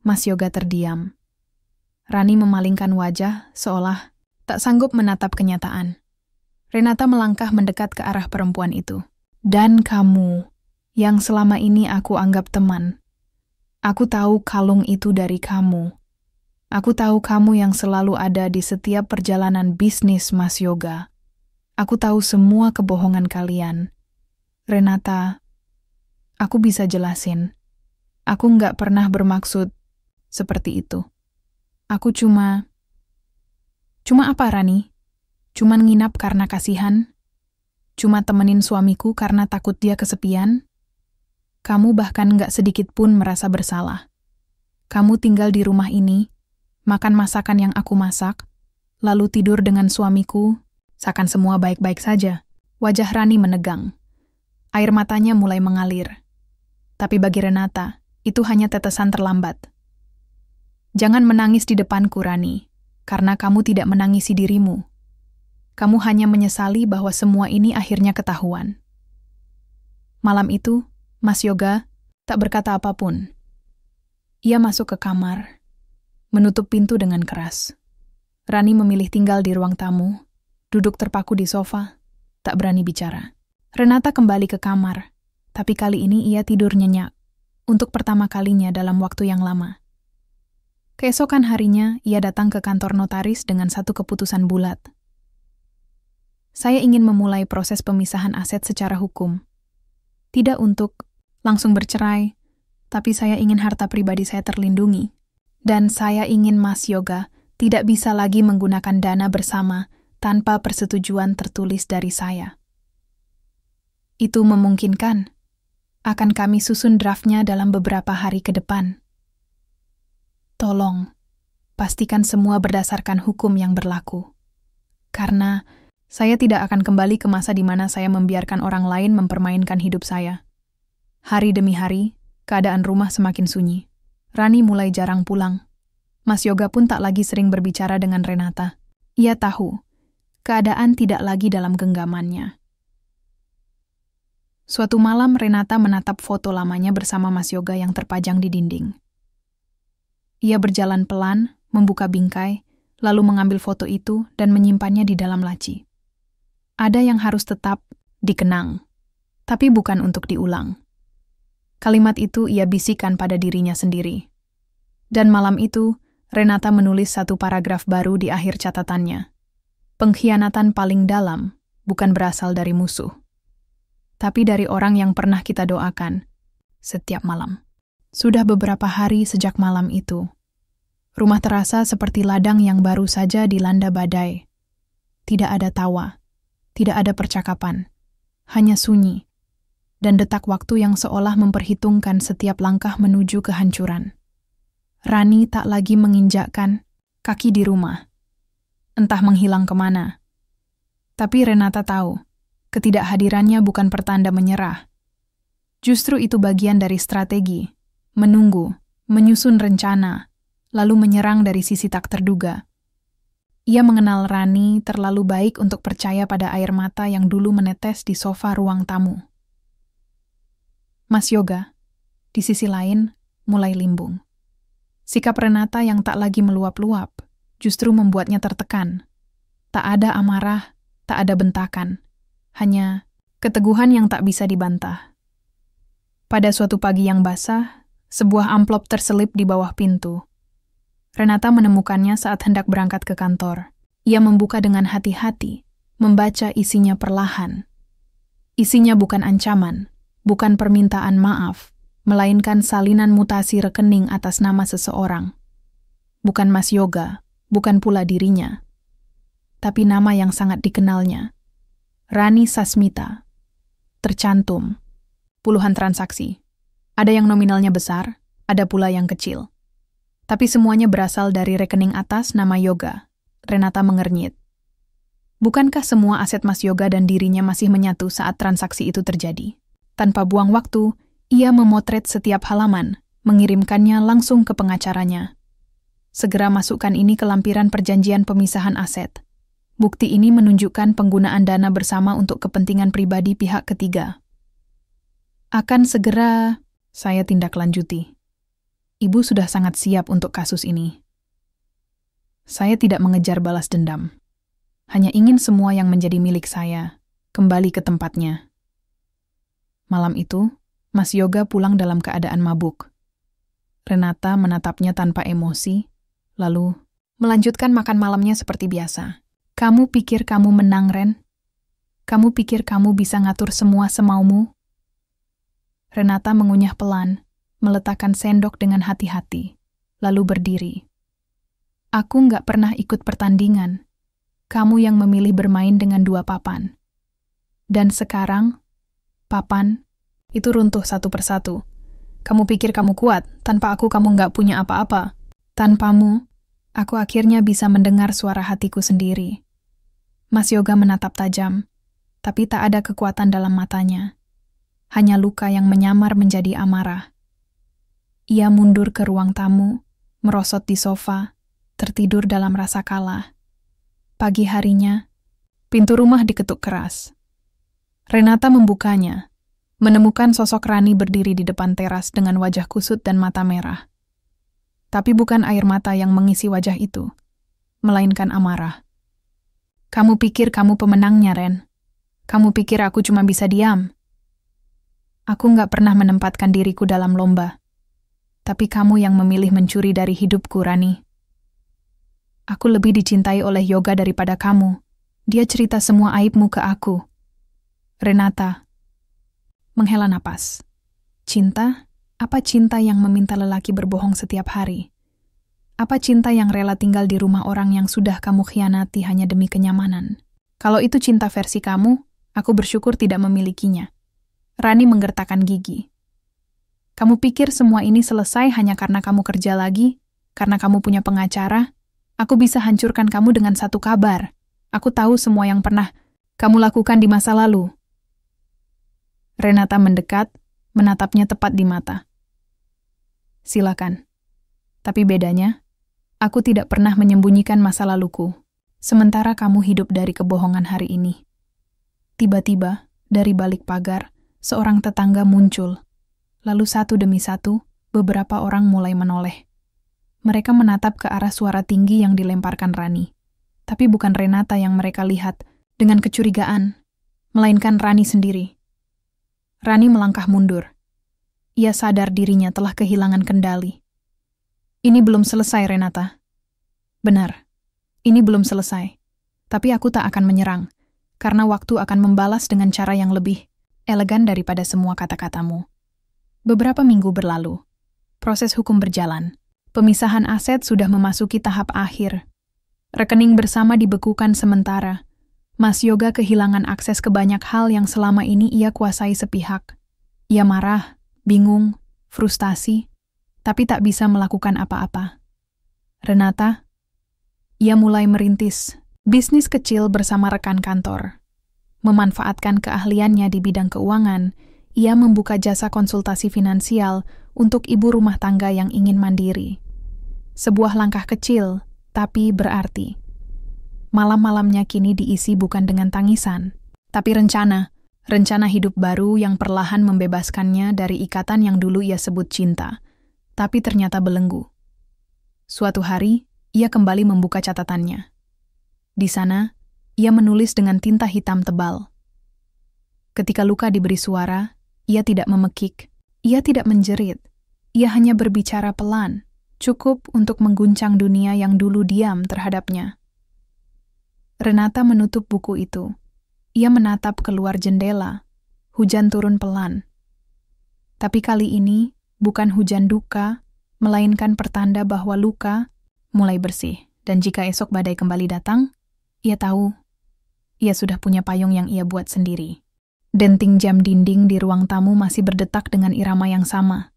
Mas Yoga terdiam. Rani memalingkan wajah seolah tak sanggup menatap kenyataan. Renata melangkah mendekat ke arah perempuan itu. Dan kamu, yang selama ini aku anggap teman. Aku tahu kalung itu dari kamu. Aku tahu kamu yang selalu ada di setiap perjalanan bisnis Mas Yoga. Aku tahu semua kebohongan kalian. Renata, aku bisa jelasin. Aku nggak pernah bermaksud seperti itu. Aku cuma apa, Rani? Cuma nginap karena kasihan? Cuma temenin suamiku karena takut dia kesepian? Kamu bahkan nggak sedikit pun merasa bersalah. Kamu tinggal di rumah ini, makan masakan yang aku masak, lalu tidur dengan suamiku, seakan semua baik-baik saja. Wajah Rani menegang. Air matanya mulai mengalir. Tapi bagi Renata, itu hanya tetesan terlambat. Jangan menangis di depanku, Rani, karena kamu tidak menangisi dirimu. Kamu hanya menyesali bahwa semua ini akhirnya ketahuan. Malam itu, Mas Yoga tak berkata apapun. Ia masuk ke kamar, menutup pintu dengan keras. Rani memilih tinggal di ruang tamu, duduk terpaku di sofa, tak berani bicara. Renata kembali ke kamar, tapi kali ini ia tidur nyenyak, untuk pertama kalinya dalam waktu yang lama. Keesokan harinya, ia datang ke kantor notaris dengan satu keputusan bulat. Saya ingin memulai proses pemisahan aset secara hukum. Tidak untuk langsung bercerai, tapi saya ingin harta pribadi saya terlindungi. Dan saya ingin Mas Yoga tidak bisa lagi menggunakan dana bersama tanpa persetujuan tertulis dari saya. Itu memungkinkan. Akan kami susun draftnya dalam beberapa hari ke depan. Tolong, pastikan semua berdasarkan hukum yang berlaku. Karena saya tidak akan kembali ke masa di mana saya membiarkan orang lain mempermainkan hidup saya. Hari demi hari, keadaan rumah semakin sunyi. Rani mulai jarang pulang. Mas Yoga pun tak lagi sering berbicara dengan Renata. Ia tahu, keadaan tidak lagi dalam genggamannya. Suatu malam Renata menatap foto lamanya bersama Mas Yoga yang terpajang di dinding. Ia berjalan pelan, membuka bingkai, lalu mengambil foto itu dan menyimpannya di dalam laci. Ada yang harus tetap dikenang, tapi bukan untuk diulang. Kalimat itu ia bisikan pada dirinya sendiri. Dan malam itu, Renata menulis satu paragraf baru di akhir catatannya. Pengkhianatan paling dalam bukan berasal dari musuh, tapi dari orang yang pernah kita doakan setiap malam. Sudah beberapa hari sejak malam itu. Rumah terasa seperti ladang yang baru saja dilanda badai. Tidak ada tawa, tidak ada percakapan, hanya sunyi, dan detak waktu yang seolah memperhitungkan setiap langkah menuju kehancuran. Rani tak lagi menginjakkan kaki di rumah, entah menghilang kemana. Tapi Renata tahu, ketidakhadirannya bukan pertanda menyerah. Justru itu bagian dari strategi, menunggu, menyusun rencana, lalu menyerang dari sisi tak terduga. Ia mengenal Rani terlalu baik untuk percaya pada air mata yang dulu menetes di sofa ruang tamu. Mas Yoga, di sisi lain, mulai limbung. Sikap Renata yang tak lagi meluap-luap justru membuatnya tertekan. Tak ada amarah, tak ada bentakan. Hanya keteguhan yang tak bisa dibantah. Pada suatu pagi yang basah, sebuah amplop terselip di bawah pintu. Renata menemukannya saat hendak berangkat ke kantor. Ia membuka dengan hati-hati, membaca isinya perlahan. Isinya bukan ancaman, bukan permintaan maaf, melainkan salinan mutasi rekening atas nama seseorang. Bukan Mas Yoga, bukan pula dirinya, tapi nama yang sangat dikenalnya. Rani Sasmita. Tercantum puluhan transaksi. Ada yang nominalnya besar, ada pula yang kecil. Tapi semuanya berasal dari rekening atas nama Yoga. Renata mengernyit. Bukankah semua aset Mas Yoga dan dirinya masih menyatu saat transaksi itu terjadi? Tanpa buang waktu, ia memotret setiap halaman, mengirimkannya langsung ke pengacaranya. Segera masukkan ini ke lampiran perjanjian pemisahan aset. Bukti ini menunjukkan penggunaan dana bersama untuk kepentingan pribadi pihak ketiga. Akan segera saya tindak lanjuti. Ibu sudah sangat siap untuk kasus ini. Saya tidak mengejar balas dendam. Hanya ingin semua yang menjadi milik saya kembali ke tempatnya. Malam itu, Mas Yoga pulang dalam keadaan mabuk. Renata menatapnya tanpa emosi, lalu melanjutkan makan malamnya seperti biasa. Kamu pikir kamu menang, Ren? Kamu pikir kamu bisa ngatur semua semaumu? Renata mengunyah pelan, meletakkan sendok dengan hati-hati, lalu berdiri. Aku nggak pernah ikut pertandingan. Kamu yang memilih bermain dengan dua papan. Dan sekarang, papan itu runtuh satu persatu. Kamu pikir kamu kuat, tanpa aku kamu nggak punya apa-apa. Tanpamu, aku akhirnya bisa mendengar suara hatiku sendiri. Mas Yoga menatap tajam, tapi tak ada kekuatan dalam matanya. Hanya luka yang menyamar menjadi amarah. Ia mundur ke ruang tamu, merosot di sofa, tertidur dalam rasa kalah. Pagi harinya, pintu rumah diketuk keras. Renata membukanya, menemukan sosok Rani berdiri di depan teras dengan wajah kusut dan mata merah. Tapi bukan air mata yang mengisi wajah itu, melainkan amarah. Kamu pikir kamu pemenangnya, Ren? Kamu pikir aku cuma bisa diam? Aku nggak pernah menempatkan diriku dalam lomba. Tapi kamu yang memilih mencuri dari hidupku, Rani. Aku lebih dicintai oleh Yoga daripada kamu. Dia cerita semua aibmu ke aku. Renata. Menghela napas. Cinta? Apa cinta yang meminta lelaki berbohong setiap hari? Apa cinta yang rela tinggal di rumah orang yang sudah kamu khianati hanya demi kenyamanan? Kalau itu cinta versi kamu, aku bersyukur tidak memilikinya. Rani menggertakkan gigi. Kamu pikir semua ini selesai hanya karena kamu kerja lagi? Karena kamu punya pengacara? Aku bisa hancurkan kamu dengan satu kabar. Aku tahu semua yang pernah kamu lakukan di masa lalu. Renata mendekat, menatapnya tepat di mata. Silakan. Tapi bedanya, aku tidak pernah menyembunyikan masa laluku, sementara kamu hidup dari kebohongan hari ini. Tiba-tiba, dari balik pagar, seorang tetangga muncul. Lalu satu demi satu, beberapa orang mulai menoleh. Mereka menatap ke arah suara tinggi yang dilemparkan Rani. Tapi bukan Renata yang mereka lihat dengan kecurigaan, melainkan Rani sendiri. Rani melangkah mundur. Ia sadar dirinya telah kehilangan kendali. Ini belum selesai, Renata. Benar, ini belum selesai. Tapi aku tak akan menyerang, karena waktu akan membalas dengan cara yang lebih elegan daripada semua kata-katamu. Beberapa minggu berlalu. Proses hukum berjalan. Pemisahan aset sudah memasuki tahap akhir. Rekening bersama dibekukan sementara. Mas Yoga kehilangan akses ke banyak hal yang selama ini ia kuasai sepihak. Ia marah, bingung, frustasi, tapi tak bisa melakukan apa-apa. Renata, ia mulai merintis bisnis kecil bersama rekan kantor. Memanfaatkan keahliannya di bidang keuangan, ia membuka jasa konsultasi finansial untuk ibu rumah tangga yang ingin mandiri. Sebuah langkah kecil, tapi berarti. Malam-malamnya kini diisi bukan dengan tangisan, tapi rencana hidup baru yang perlahan membebaskannya dari ikatan yang dulu ia sebut cinta, tapi ternyata belenggu. Suatu hari, ia kembali membuka catatannya. Di sana, ia menulis dengan tinta hitam tebal. Ketika luka diberi suara, ia tidak memekik, ia tidak menjerit, ia hanya berbicara pelan, cukup untuk mengguncang dunia yang dulu diam terhadapnya. Renata menutup buku itu. Ia menatap keluar jendela. Hujan turun pelan. Tapi kali ini bukan hujan duka, melainkan pertanda bahwa luka mulai bersih. Dan jika esok badai kembali datang, ia tahu, ia sudah punya payung yang ia buat sendiri. Denting jam dinding di ruang tamu masih berdetak dengan irama yang sama.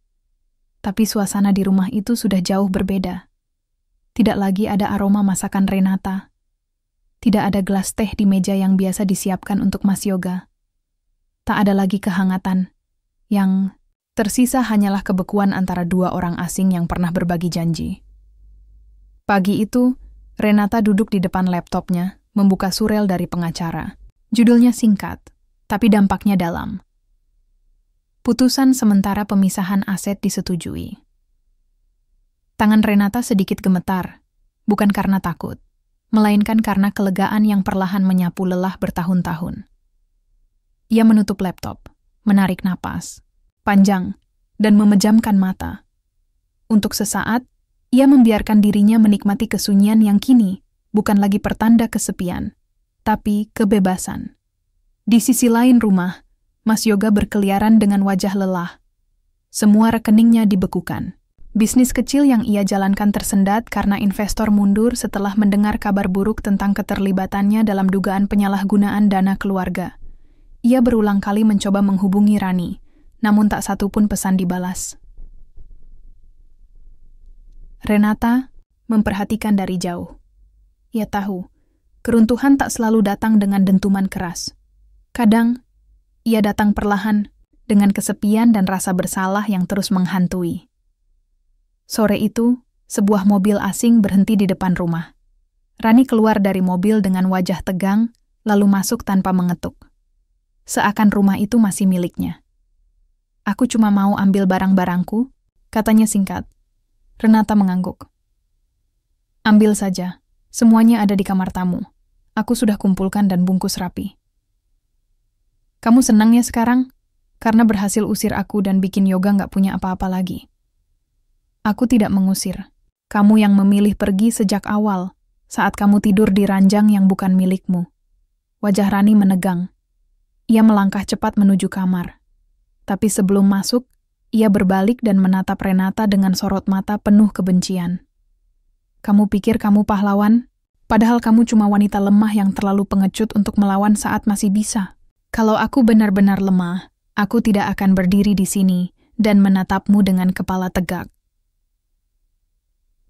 Tapi suasana di rumah itu sudah jauh berbeda. Tidak lagi ada aroma masakan Renata. Tidak ada gelas teh di meja yang biasa disiapkan untuk Mas Yoga. Tak ada lagi kehangatan. Yang tersisa hanyalah kebekuan antara dua orang asing yang pernah berbagi janji. Pagi itu, Renata duduk di depan laptopnya, membuka surel dari pengacara. Judulnya singkat, tapi dampaknya dalam. Putusan sementara pemisahan aset disetujui. Tangan Renata sedikit gemetar, bukan karena takut, melainkan karena kelegaan yang perlahan menyapu lelah bertahun-tahun. Ia menutup laptop, menarik napas, panjang, dan memejamkan mata. Untuk sesaat, ia membiarkan dirinya menikmati kesunyian yang kini bukan lagi pertanda kesepian, tapi kebebasan. Di sisi lain rumah, Mas Yoga berkeliaran dengan wajah lelah. Semua rekeningnya dibekukan. Bisnis kecil yang ia jalankan tersendat karena investor mundur setelah mendengar kabar buruk tentang keterlibatannya dalam dugaan penyalahgunaan dana keluarga. Ia berulang kali mencoba menghubungi Rani, namun tak satu pun pesan dibalas. Renata memperhatikan dari jauh. Ia tahu, keruntuhan tak selalu datang dengan dentuman keras. Kadang, ia datang perlahan dengan kesepian dan rasa bersalah yang terus menghantui. Sore itu, sebuah mobil asing berhenti di depan rumah. Rani keluar dari mobil dengan wajah tegang, lalu masuk tanpa mengetuk. Seakan rumah itu masih miliknya. "Aku cuma mau ambil barang-barangku," katanya singkat. Renata mengangguk. "Ambil saja, semuanya ada di kamar tamu. Aku sudah kumpulkan dan bungkus rapi." "Kamu senang ya sekarang? Karena berhasil usir aku dan bikin Yoga nggak punya apa-apa lagi." "Aku tidak mengusir. Kamu yang memilih pergi sejak awal, saat kamu tidur di ranjang yang bukan milikmu." Wajah Rani menegang. Ia melangkah cepat menuju kamar. Tapi sebelum masuk, ia berbalik dan menatap Renata dengan sorot mata penuh kebencian. "Kamu pikir kamu pahlawan? Padahal kamu cuma wanita lemah yang terlalu pengecut untuk melawan saat masih bisa. Kalau aku benar-benar lemah, aku tidak akan berdiri di sini dan menatapmu dengan kepala tegak."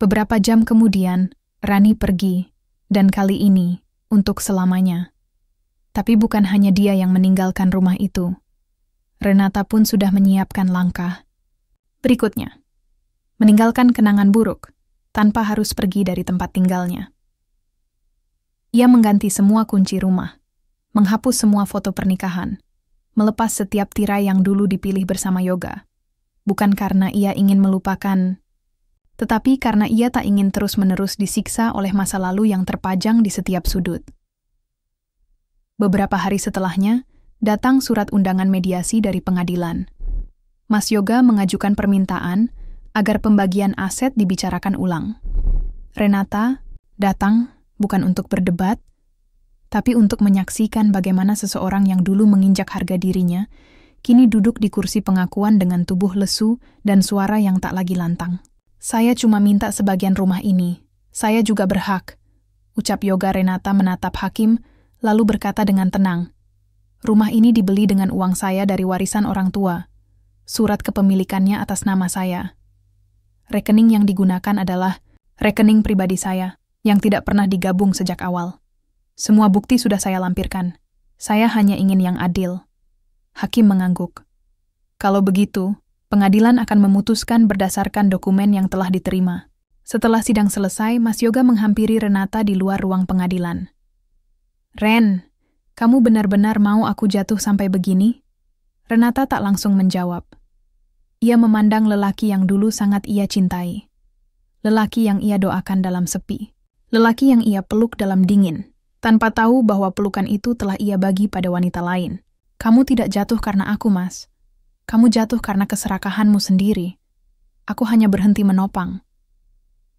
Beberapa jam kemudian, Rani pergi, dan kali ini untuk selamanya. Tapi bukan hanya dia yang meninggalkan rumah itu. Renata pun sudah menyiapkan langkah berikutnya. Meninggalkan kenangan buruk, tanpa harus pergi dari tempat tinggalnya. Ia mengganti semua kunci rumah, menghapus semua foto pernikahan, melepas setiap tirai yang dulu dipilih bersama Yoga. Bukan karena ia ingin melupakan, tetapi karena ia tak ingin terus-menerus disiksa oleh masa lalu yang terpajang di setiap sudut. Beberapa hari setelahnya, datang surat undangan mediasi dari pengadilan. Mas Yoga mengajukan permintaan agar pembagian aset dibicarakan ulang. Renata datang bukan untuk berdebat, tapi untuk menyaksikan bagaimana seseorang yang dulu menginjak harga dirinya, kini duduk di kursi pengakuan dengan tubuh lesu dan suara yang tak lagi lantang. "Saya cuma minta sebagian rumah ini. Saya juga berhak," ucap Yoga Renata menatap hakim, lalu berkata dengan tenang, "Rumah ini dibeli dengan uang saya dari warisan orang tua. Surat kepemilikannya atas nama saya. Rekening yang digunakan adalah rekening pribadi saya, yang tidak pernah digabung sejak awal. Semua bukti sudah saya lampirkan. Saya hanya ingin yang adil." Hakim mengangguk. Kalau begitu, pengadilan akan memutuskan berdasarkan dokumen yang telah diterima. Setelah sidang selesai, Mas Yoga menghampiri Renata di luar ruang pengadilan. "Ren, kamu benar-benar mau aku jatuh sampai begini?" Renata tak langsung menjawab. Ia memandang lelaki yang dulu sangat ia cintai. Lelaki yang ia doakan dalam sepi. Lelaki yang ia peluk dalam dingin, tanpa tahu bahwa pelukan itu telah ia bagi pada wanita lain. "Kamu tidak jatuh karena aku, Mas. Kamu jatuh karena keserakahanmu sendiri. Aku hanya berhenti menopang."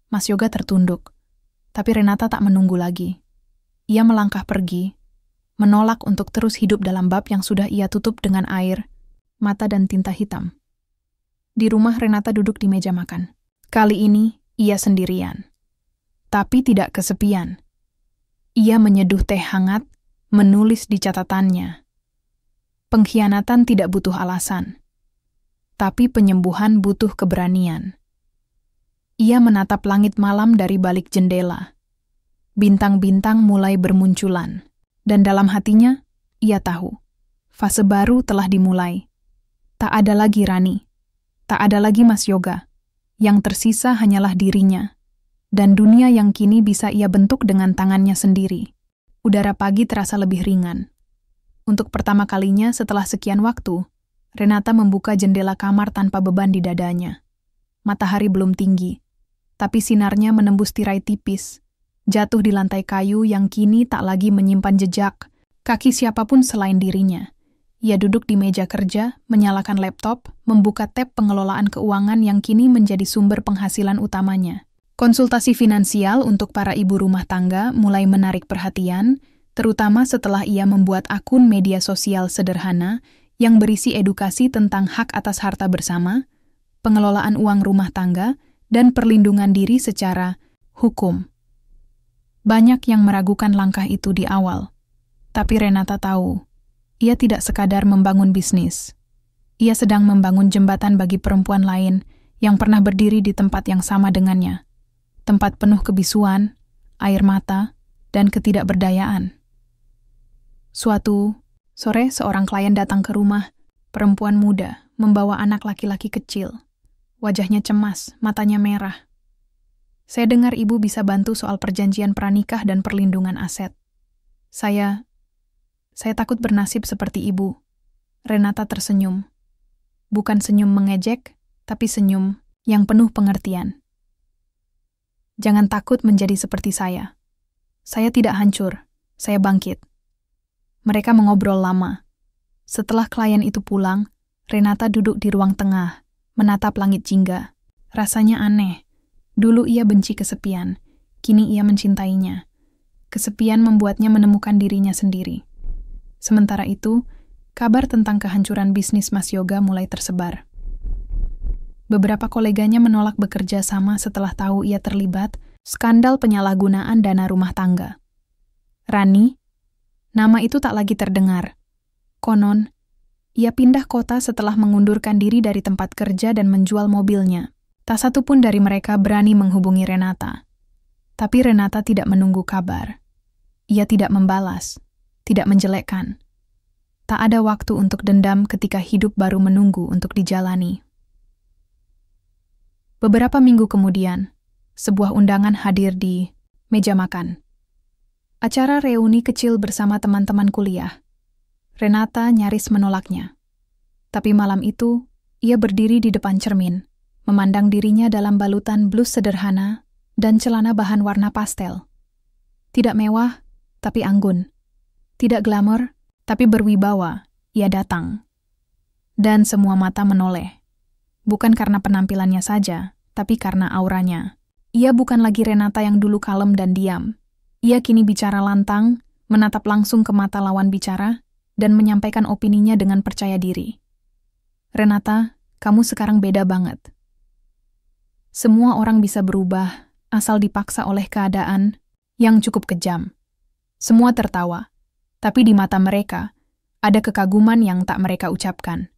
Mas Yoga tertunduk, tapi Renata tak menunggu lagi. Ia melangkah pergi, menolak untuk terus hidup dalam bab yang sudah ia tutup dengan air, mata dan tinta hitam. Di rumah, Renata duduk di meja makan. Kali ini, ia sendirian. Tapi tidak kesepian. Ia menyeduh teh hangat, menulis di catatannya. Pengkhianatan tidak butuh alasan, tapi penyembuhan butuh keberanian. Ia menatap langit malam dari balik jendela. Bintang-bintang mulai bermunculan, dan dalam hatinya, ia tahu, fase baru telah dimulai. Tak ada lagi Rani, tak ada lagi Mas Yoga. Yang tersisa hanyalah dirinya, dan dunia yang kini bisa ia bentuk dengan tangannya sendiri. Udara pagi terasa lebih ringan. Untuk pertama kalinya setelah sekian waktu, Renata membuka jendela kamar tanpa beban di dadanya. Matahari belum tinggi, tapi sinarnya menembus tirai tipis, jatuh di lantai kayu yang kini tak lagi menyimpan jejak kaki siapapun selain dirinya. Ia duduk di meja kerja, menyalakan laptop, membuka tab pengelolaan keuangan yang kini menjadi sumber penghasilan utamanya. Konsultasi finansial untuk para ibu rumah tangga mulai menarik perhatian, terutama setelah ia membuat akun media sosial sederhana yang berisi edukasi tentang hak atas harta bersama, pengelolaan uang rumah tangga, dan perlindungan diri secara hukum. Banyak yang meragukan langkah itu di awal, tapi Renata tahu, ia tidak sekadar membangun bisnis. Ia sedang membangun jembatan bagi perempuan lain yang pernah berdiri di tempat yang sama dengannya. Tempat penuh kebisuan, air mata, dan ketidakberdayaan. Suatu sore, seorang klien datang ke rumah, perempuan muda, membawa anak laki-laki kecil. Wajahnya cemas, matanya merah. "Saya dengar ibu bisa bantu soal perjanjian pranikah dan perlindungan aset. Saya takut bernasib seperti ibu." Renata tersenyum. Bukan senyum mengejek, tapi senyum yang penuh pengertian. "Jangan takut menjadi seperti saya. Saya tidak hancur, saya bangkit." Mereka mengobrol lama. Setelah klien itu pulang, Renata duduk di ruang tengah, menatap langit jingga. Rasanya aneh. Dulu ia benci kesepian, kini ia mencintainya. Kesepian membuatnya menemukan dirinya sendiri. Sementara itu, kabar tentang kehancuran bisnis Mas Yoga mulai tersebar. Beberapa koleganya menolak bekerja sama setelah tahu ia terlibat skandal penyalahgunaan dana rumah tangga. Rani, nama itu tak lagi terdengar. Konon, ia pindah kota setelah mengundurkan diri dari tempat kerja dan menjual mobilnya. Tak satu pun dari mereka berani menghubungi Renata. Tapi Renata tidak menunggu kabar. Ia tidak membalas, tidak menjelekkan. Tak ada waktu untuk dendam ketika hidup baru menunggu untuk dijalani. Beberapa minggu kemudian, sebuah undangan hadir di meja makan. Acara reuni kecil bersama teman-teman kuliah. Renata nyaris menolaknya. Tapi malam itu, ia berdiri di depan cermin, memandang dirinya dalam balutan blus sederhana dan celana bahan warna pastel. Tidak mewah, tapi anggun. Tidak glamor, tapi berwibawa. Ia datang. Dan semua mata menoleh. Bukan karena penampilannya saja, tapi karena auranya. Ia bukan lagi Renata yang dulu kalem dan diam. Ia kini bicara lantang, menatap langsung ke mata lawan bicara, dan menyampaikan opininya dengan percaya diri. Renata, kamu sekarang beda banget. Semua orang bisa berubah, asal dipaksa oleh keadaan yang cukup kejam. Semua tertawa, tapi di mata mereka, ada kekaguman yang tak mereka ucapkan.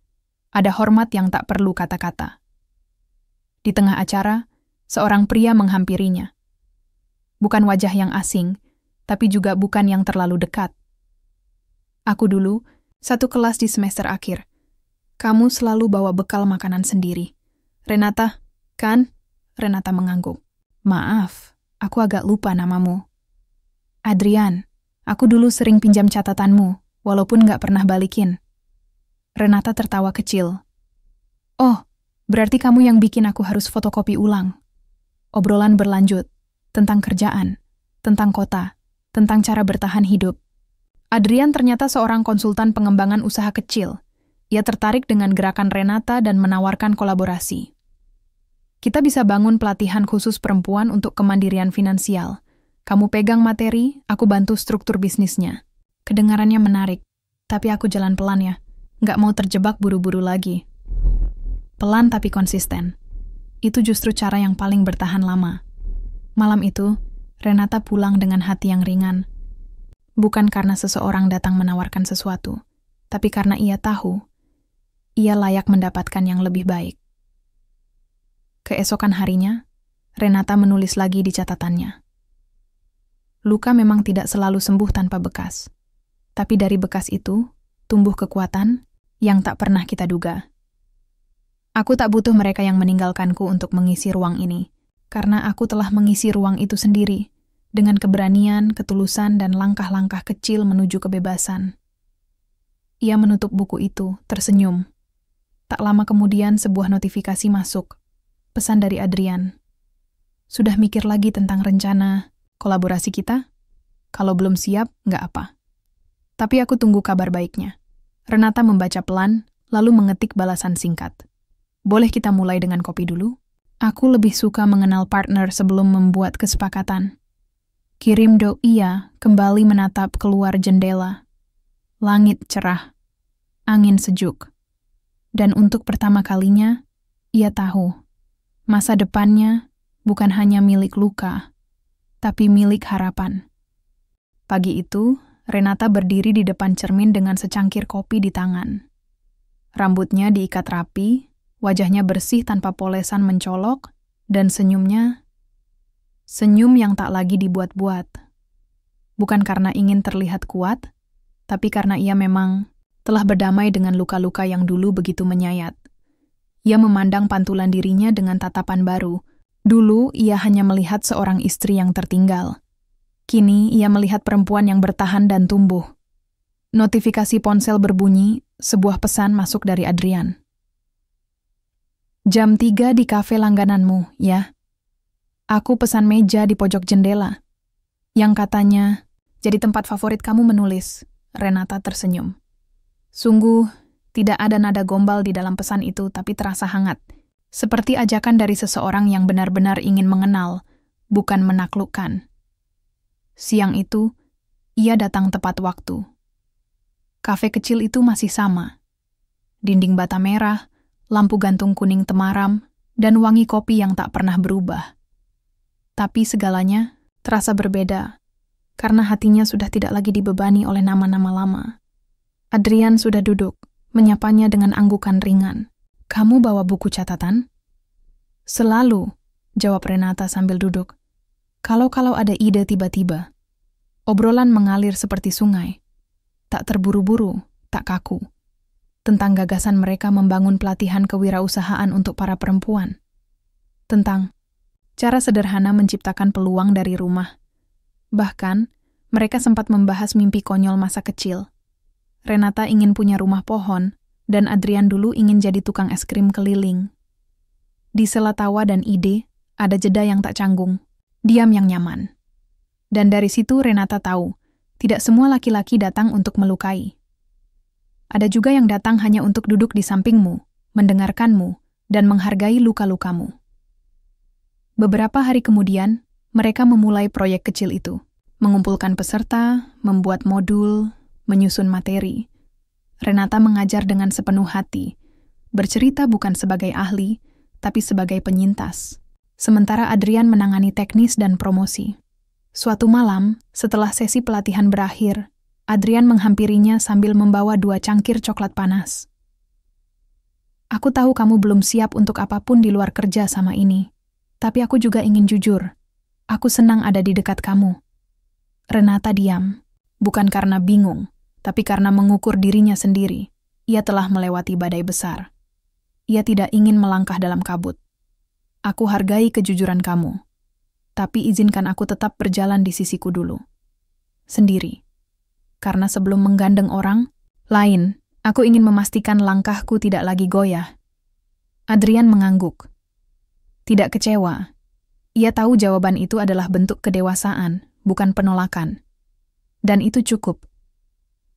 Ada hormat yang tak perlu kata-kata. Di tengah acara, seorang pria menghampirinya. Bukan wajah yang asing, tapi juga bukan yang terlalu dekat. Aku dulu, satu kelas di semester akhir. Kamu selalu bawa bekal makanan sendiri. Renata, kan? Renata mengangguk. Maaf, aku agak lupa namamu. Adrian, aku dulu sering pinjam catatanmu, walaupun gak pernah balikin. Renata tertawa kecil. Oh, berarti kamu yang bikin aku harus fotokopi ulang. Obrolan berlanjut, tentang kerjaan, tentang kota, tentang cara bertahan hidup. Adrian ternyata seorang konsultan pengembangan usaha kecil. Ia tertarik dengan gerakan Renata dan menawarkan kolaborasi. Kita bisa bangun pelatihan khusus perempuan untuk kemandirian finansial. Kamu pegang materi, aku bantu struktur bisnisnya. Kedengarannya menarik, tapi aku jalan pelan ya. Nggak mau terjebak buru-buru lagi. Pelan tapi konsisten. Itu justru cara yang paling bertahan lama. Malam itu, Renata pulang dengan hati yang ringan. Bukan karena seseorang datang menawarkan sesuatu, tapi karena ia tahu, ia layak mendapatkan yang lebih baik. Keesokan harinya, Renata menulis lagi di catatannya. Luka memang tidak selalu sembuh tanpa bekas, tapi dari bekas itu, tumbuh kekuatan yang tak pernah kita duga. Aku tak butuh mereka yang meninggalkanku untuk mengisi ruang ini, karena aku telah mengisi ruang itu sendiri, dengan keberanian, ketulusan, dan langkah-langkah kecil menuju kebebasan. Ia menutup buku itu, tersenyum. Tak lama kemudian sebuah notifikasi masuk. Pesan dari Adrian. Sudah mikir lagi tentang rencana kolaborasi kita? Kalau belum siap, nggak apa. Tapi aku tunggu kabar baiknya. Renata membaca pelan, lalu mengetik balasan singkat. Boleh kita mulai dengan kopi dulu? Aku lebih suka mengenal partner sebelum membuat kesepakatan. Kirim ia kembali menatap keluar jendela. Langit cerah, angin sejuk. Dan untuk pertama kalinya, ia tahu, masa depannya bukan hanya milik luka, tapi milik harapan. Pagi itu, Renata berdiri di depan cermin dengan secangkir kopi di tangan. Rambutnya diikat rapi, wajahnya bersih tanpa polesan mencolok, dan senyumnya senyum yang tak lagi dibuat-buat. Bukan karena ingin terlihat kuat, tapi karena ia memang telah berdamai dengan luka-luka yang dulu begitu menyayat. Ia memandang pantulan dirinya dengan tatapan baru. Dulu ia hanya melihat seorang istri yang tertinggal. Kini ia melihat perempuan yang bertahan dan tumbuh. Notifikasi ponsel berbunyi, sebuah pesan masuk dari Adrian. Jam 3 di kafe langgananmu, ya? Aku pesan meja di pojok jendela. Yang katanya, jadi tempat favorit kamu menulis. Renata tersenyum. Sungguh, tidak ada nada gombal di dalam pesan itu, tapi terasa hangat. Seperti ajakan dari seseorang yang benar-benar ingin mengenal, bukan menaklukkan. Siang itu, ia datang tepat waktu. Kafe kecil itu masih sama. Dinding bata merah, lampu gantung kuning temaram, dan wangi kopi yang tak pernah berubah. Tapi segalanya terasa berbeda, karena hatinya sudah tidak lagi dibebani oleh nama-nama lama. Adrian sudah duduk, menyapanya dengan anggukan ringan. Kamu bawa buku catatan? Selalu, jawab Renata sambil duduk. Kalau ada ide tiba-tiba. Obrolan mengalir seperti sungai. Tak terburu-buru, tak kaku. Tentang gagasan mereka membangun pelatihan kewirausahaan untuk para perempuan. Tentang cara sederhana menciptakan peluang dari rumah. Bahkan, mereka sempat membahas mimpi konyol masa kecil. Renata ingin punya rumah pohon, dan Adrian dulu ingin jadi tukang es krim keliling. Di sela tawa dan ide, ada jeda yang tak canggung, diam yang nyaman. Dan dari situ Renata tahu, tidak semua laki-laki datang untuk melukai. Ada juga yang datang hanya untuk duduk di sampingmu, mendengarkanmu, dan menghargai luka-lukamu. Beberapa hari kemudian, mereka memulai proyek kecil itu. Mengumpulkan peserta, membuat modul, menyusun materi. Renata mengajar dengan sepenuh hati, bercerita bukan sebagai ahli, tapi sebagai penyintas. Sementara Adrian menangani teknis dan promosi. Suatu malam, setelah sesi pelatihan berakhir, Adrian menghampirinya sambil membawa 2 cangkir coklat panas. Aku tahu kamu belum siap untuk apapun di luar kerja sama ini, tapi aku juga ingin jujur. Aku senang ada di dekat kamu. Renata diam, bukan karena bingung, tapi karena mengukur dirinya sendiri. Ia telah melewati badai besar. Ia tidak ingin melangkah dalam kabut. Aku hargai kejujuran kamu, tapi izinkan aku tetap berjalan di sisiku dulu. Sendiri. Karena sebelum menggandeng orang lain, aku ingin memastikan langkahku tidak lagi goyah. Adrian mengangguk. Tidak kecewa. Ia tahu jawaban itu adalah bentuk kedewasaan, bukan penolakan. Dan itu cukup.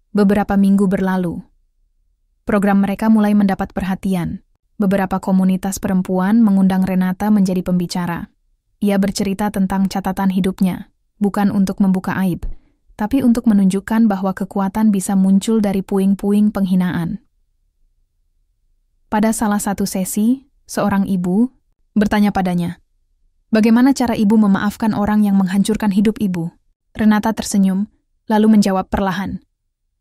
Beberapa minggu berlalu. Program mereka mulai mendapat perhatian. Beberapa komunitas perempuan mengundang Renata menjadi pembicara. Ia bercerita tentang catatan hidupnya, bukan untuk membuka aib, tapi untuk menunjukkan bahwa kekuatan bisa muncul dari puing-puing penghinaan. Pada salah satu sesi, seorang ibu bertanya padanya, "Bagaimana cara ibu memaafkan orang yang menghancurkan hidup ibu?" Renata tersenyum, lalu menjawab perlahan,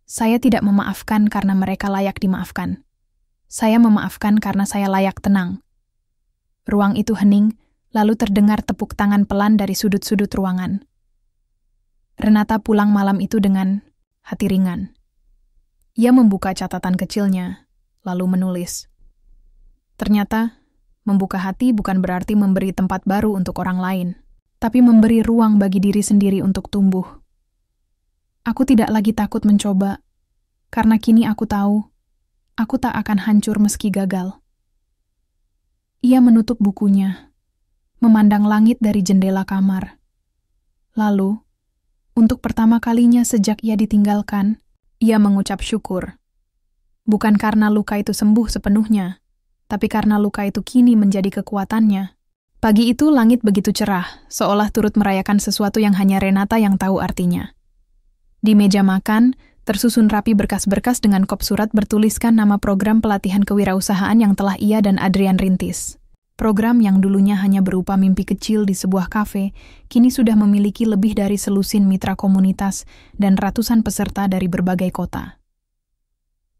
"Saya tidak memaafkan karena mereka layak dimaafkan. Saya memaafkan karena saya layak tenang." Ruang itu hening, lalu terdengar tepuk tangan pelan dari sudut-sudut ruangan. Renata pulang malam itu dengan hati ringan. Ia membuka catatan kecilnya, lalu menulis. Ternyata, membuka hati bukan berarti memberi tempat baru untuk orang lain, tapi memberi ruang bagi diri sendiri untuk tumbuh. Aku tidak lagi takut mencoba, karena kini aku tahu, aku tak akan hancur meski gagal. Ia menutup bukunya, memandang langit dari jendela kamar. Lalu, untuk pertama kalinya sejak ia ditinggalkan, ia mengucap syukur. Bukan karena luka itu sembuh sepenuhnya, tapi karena luka itu kini menjadi kekuatannya. Pagi itu langit begitu cerah, seolah turut merayakan sesuatu yang hanya Renata yang tahu artinya. Di meja makan, tersusun rapi berkas-berkas dengan kop surat bertuliskan nama program pelatihan kewirausahaan yang telah ia dan Adrian rintis. Program yang dulunya hanya berupa mimpi kecil di sebuah kafe, kini sudah memiliki lebih dari selusin mitra komunitas dan ratusan peserta dari berbagai kota.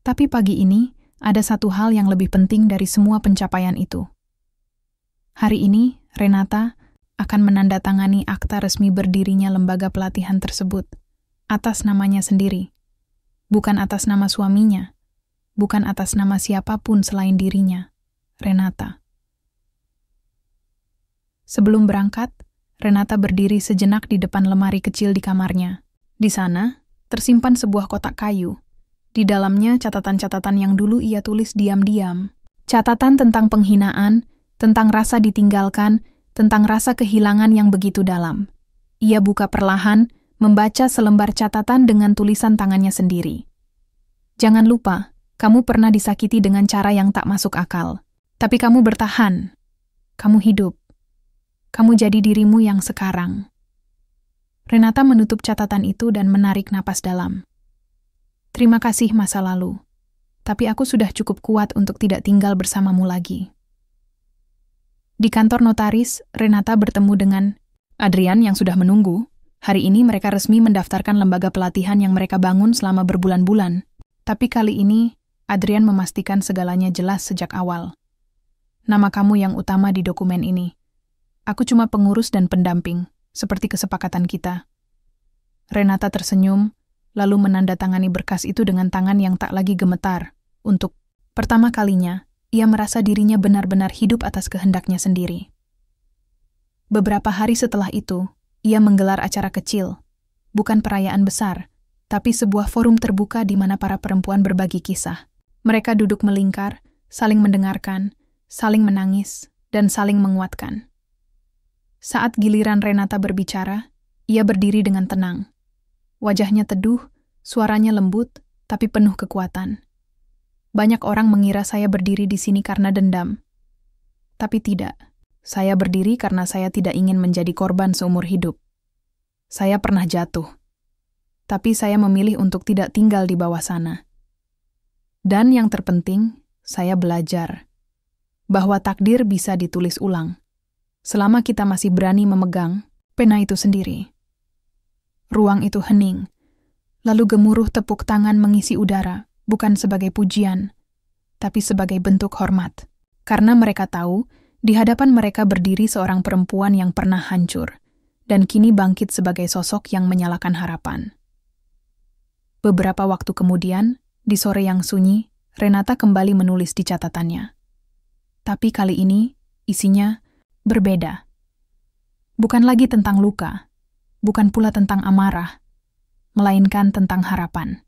Tapi pagi ini, ada satu hal yang lebih penting dari semua pencapaian itu. Hari ini, Renata akan menandatangani akta resmi berdirinya lembaga pelatihan tersebut, atas namanya sendiri. Bukan atas nama suaminya, bukan atas nama siapapun selain dirinya, Renata. Sebelum berangkat, Renata berdiri sejenak di depan lemari kecil di kamarnya. Di sana, tersimpan sebuah kotak kayu. Di dalamnya catatan-catatan yang dulu ia tulis diam-diam. Catatan tentang penghinaan, tentang rasa ditinggalkan, tentang rasa kehilangan yang begitu dalam. Ia buka perlahan, membaca selembar catatan dengan tulisan tangannya sendiri. Jangan lupa, kamu pernah disakiti dengan cara yang tak masuk akal. Tapi kamu bertahan. Kamu hidup. Kamu jadi dirimu yang sekarang. Renata menutup catatan itu dan menarik napas dalam. Terima kasih masa lalu. Tapi aku sudah cukup kuat untuk tidak tinggal bersamamu lagi. Di kantor notaris, Renata bertemu dengan Adrian yang sudah menunggu. Hari ini mereka resmi mendaftarkan lembaga pelatihan yang mereka bangun selama berbulan-bulan. Tapi kali ini, Adrian memastikan segalanya jelas sejak awal. Nama kamu yang utama di dokumen ini. Aku cuma pengurus dan pendamping, seperti kesepakatan kita. Renata tersenyum, lalu menandatangani berkas itu dengan tangan yang tak lagi gemetar. Untuk pertama kalinya, ia merasa dirinya benar-benar hidup atas kehendaknya sendiri. Beberapa hari setelah itu, ia menggelar acara kecil, bukan perayaan besar, tapi sebuah forum terbuka di mana para perempuan berbagi kisah. Mereka duduk melingkar, saling mendengarkan, saling menangis, dan saling menguatkan. Saat giliran Renata berbicara, ia berdiri dengan tenang. Wajahnya teduh, suaranya lembut, tapi penuh kekuatan. Banyak orang mengira saya berdiri di sini karena dendam. Tapi tidak. Saya berdiri karena saya tidak ingin menjadi korban seumur hidup. Saya pernah jatuh. Tapi saya memilih untuk tidak tinggal di bawah sana. Dan yang terpenting, saya belajar bahwa takdir bisa ditulis ulang, selama kita masih berani memegang pena itu sendiri. Ruang itu hening, lalu gemuruh tepuk tangan mengisi udara, bukan sebagai pujian, tapi sebagai bentuk hormat. Karena mereka tahu, di hadapan mereka berdiri seorang perempuan yang pernah hancur, dan kini bangkit sebagai sosok yang menyalakan harapan. Beberapa waktu kemudian, di sore yang sunyi, Renata kembali menulis di catatannya. Tapi kali ini, isinya berbeda. Bukan lagi tentang luka, bukan pula tentang amarah, melainkan tentang harapan.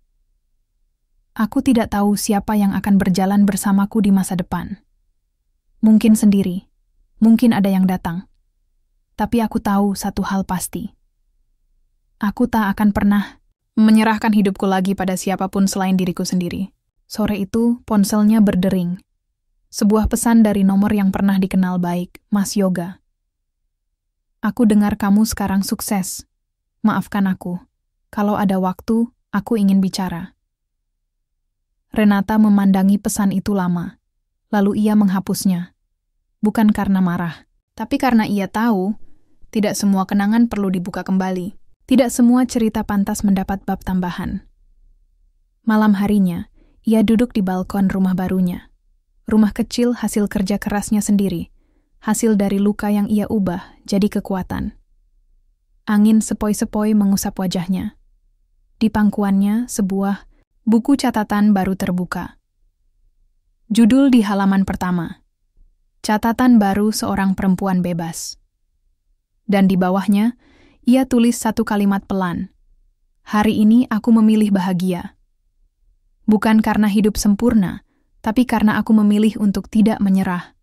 Aku tidak tahu siapa yang akan berjalan bersamaku di masa depan. Mungkin sendiri, mungkin ada yang datang. Tapi aku tahu satu hal pasti. Aku tak akan pernah menyerahkan hidupku lagi pada siapapun selain diriku sendiri. Sore itu, ponselnya berdering. Sebuah pesan dari nomor yang pernah dikenal baik, Mas Yoga. Aku dengar kamu sekarang sukses. Maafkan aku. Kalau ada waktu, aku ingin bicara. Renata memandangi pesan itu lama. Lalu ia menghapusnya. Bukan karena marah, tapi karena ia tahu tidak semua kenangan perlu dibuka kembali. Tidak semua cerita pantas mendapat bab tambahan. Malam harinya, ia duduk di balkon rumah barunya. Rumah kecil hasil kerja kerasnya sendiri, hasil dari luka yang ia ubah jadi kekuatan. Angin sepoi-sepoi mengusap wajahnya. Di pangkuannya, sebuah buku catatan baru terbuka. Judul di halaman pertama, Catatan Baru Seorang Perempuan Bebas. Dan di bawahnya, ia tulis satu kalimat pelan. Hari ini aku memilih bahagia. Bukan karena hidup sempurna, tapi karena aku memilih untuk tidak menyerah.